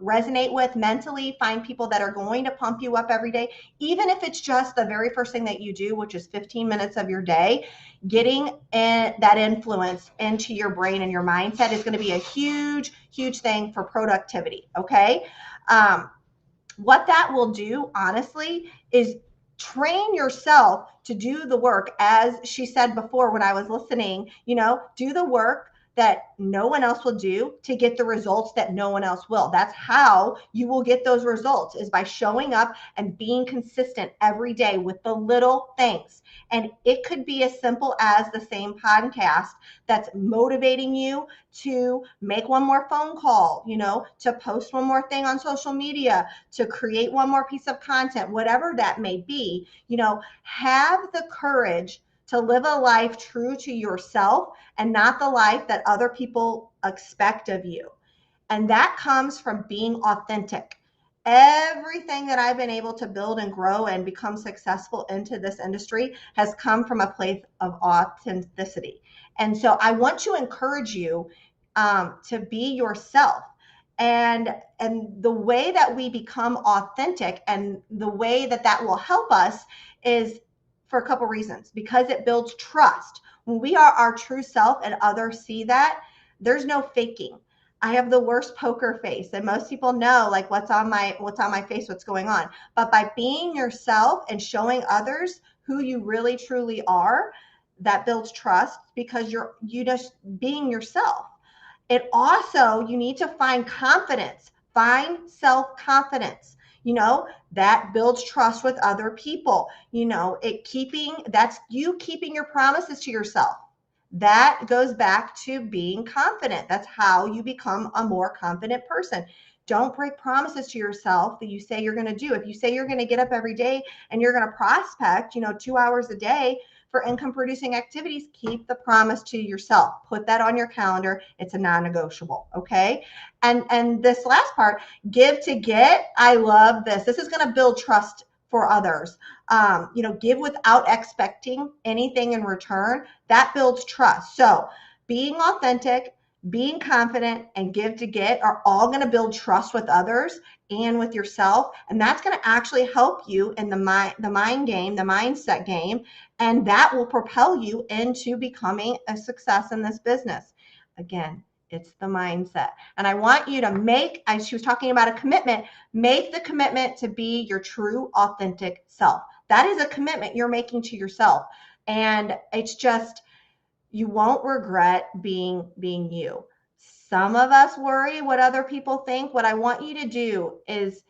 resonate with mentally. Find people that are going to pump you up every day, even if it's just the very first thing that you do, which is 15 minutes of your day. Getting that influence into your brain and your mindset is going to be a huge, huge thing for productivity. Okay. What that will do, honestly, is train yourself to do the work. As she said before when I was listening, do the work that no one else will do to get the results that no one else will. That's how you will get those results, is by showing up and being consistent every day with the little things. And it could be as simple as the same podcast that's motivating you to make one more phone call, to post one more thing on social media, to create one more piece of content, whatever that may be. Have the courage to live a life true to yourself and not the life that other people expect of you. And that comes from being authentic. Everything that I've been able to build and grow and become successful into this industry has come from a place of authenticity. And so I want to encourage you to be yourself. And the way that we become authentic and the way that will help us is for a couple reasons, because it builds trust. When we are our true self and others see that, there's no faking. I have the worst poker face, and most people know like what's on my face, what's going on. But by being yourself and showing others who you really truly are, that builds trust because you just being yourself. It also, you need to find confidence, find self-confidence. That builds trust with other people. That's you keeping your promises to yourself. That goes back to being confident. That's how you become a more confident person. Don't break promises to yourself that you say you're going to do. If you say you're going to get up every day and you're going to prospect, 2 hours a day for income producing activities, keep the promise to yourself. Put that on your calendar. It's a non-negotiable. Okay. And this last part, give to get. I love this. This is going to build trust for others. Give without expecting anything in return. That builds trust. So being authentic, being confident, and give to get are all going to build trust with others and with yourself. And that's going to actually help you in the mind game, the mindset game. And that will propel you into becoming a success in this business. Again, it's the mindset. And I want you to she was talking about a commitment, make the commitment to be your true, authentic self. That is a commitment you're making to yourself. And it's just, you won't regret being you. Some of us worry what other people think. What I want you to do is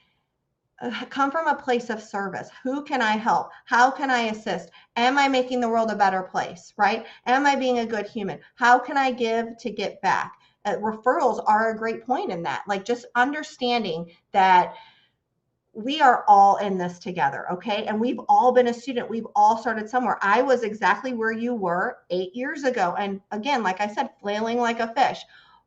come from a place of service. Who can I help? How can I assist? Am I making the world a better place, right? Am I being a good human? How can I give to get back? Referrals are a great point in that. Like just understanding that we are all in this together, okay? And we've all been a student. We've all started somewhere. I was exactly where you were 8 years ago. And again, like I said, flailing like a fish.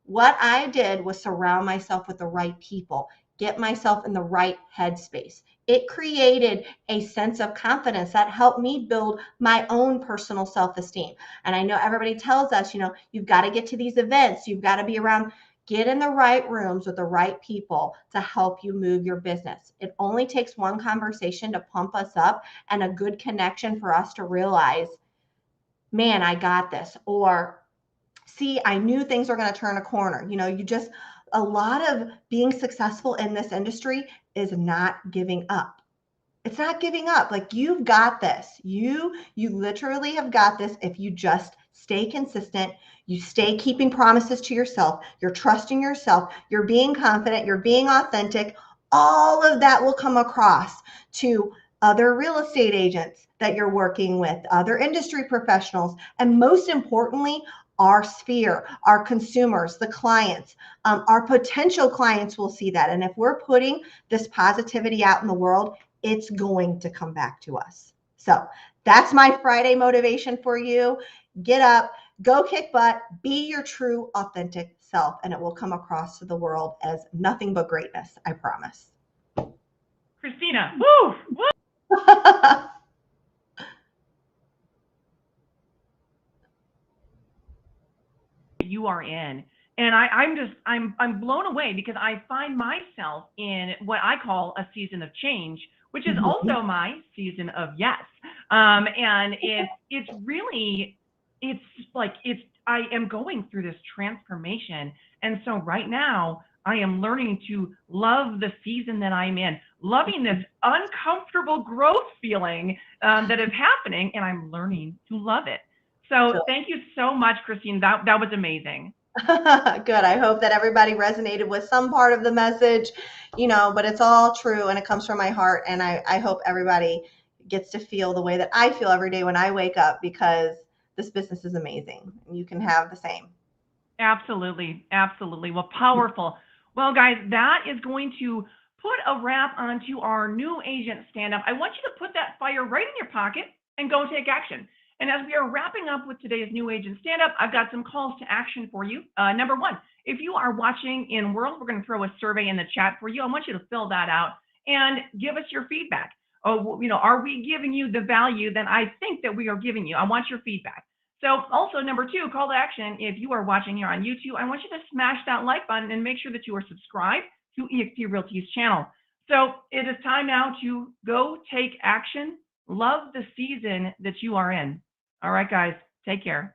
What I did was surround myself with the right people, get myself in the right headspace. It created a sense of confidence that helped me build my own personal self-esteem. And I know everybody tells us, you've got to get to these events. You've got to be around. Get in the right rooms with the right people to help you move your business. It only takes one conversation to pump us up and a good connection for us to realize, man, I got this. Or See, I knew things were going to turn a corner. You know, a lot of being successful in this industry is not giving up. It's not giving up. Like, you've got this. You literally have got this if you just stay consistent. You stay keeping promises to yourself. You're trusting yourself. You're being confident. You're being authentic. All of that will come across to other real estate agents that you're working with, other industry professionals, and most importantly, our sphere, our consumers, the clients, our potential clients will see that. And if we're putting this positivity out in the world, it's going to come back to us. So that's my Friday motivation for you. Get up, go kick butt, be your true, authentic self, and it will come across to the world as nothing but greatness, I promise. Christina, woo! You are in. And I'm blown away because I find myself in what I call a season of change, which is also my season of yes. And it's really, I am going through this transformation. And so right now I am learning to love the season that I'm in, loving this uncomfortable growth feeling that is happening, and I'm learning to love it. So thank you so much, Christine. That was amazing. Good. I hope that everybody resonated with some part of the message, but it's all true and it comes from my heart. And I hope everybody gets to feel the way that I feel every day when I wake up, because this business is amazing and you can have the same. Absolutely. Absolutely. Well, powerful. Well, guys, that is going to put a wrap onto our new agent stand-up. I want you to put that fire right in your pocket and go take action. And as we are wrapping up with today's new agent stand-up, I've got some calls to action for you. Number one, if you are watching in World, we're going to throw a survey in the chat for you. I want you to fill that out and give us your feedback. Are we giving you the value that I think that we are giving you? I want your feedback. So also, number two, call to action. If you are watching here on YouTube, I want you to smash that like button and make sure that you are subscribed to eXp Realty's channel. So it is time now to go take action. Love the season that you are in. All right, guys, take care.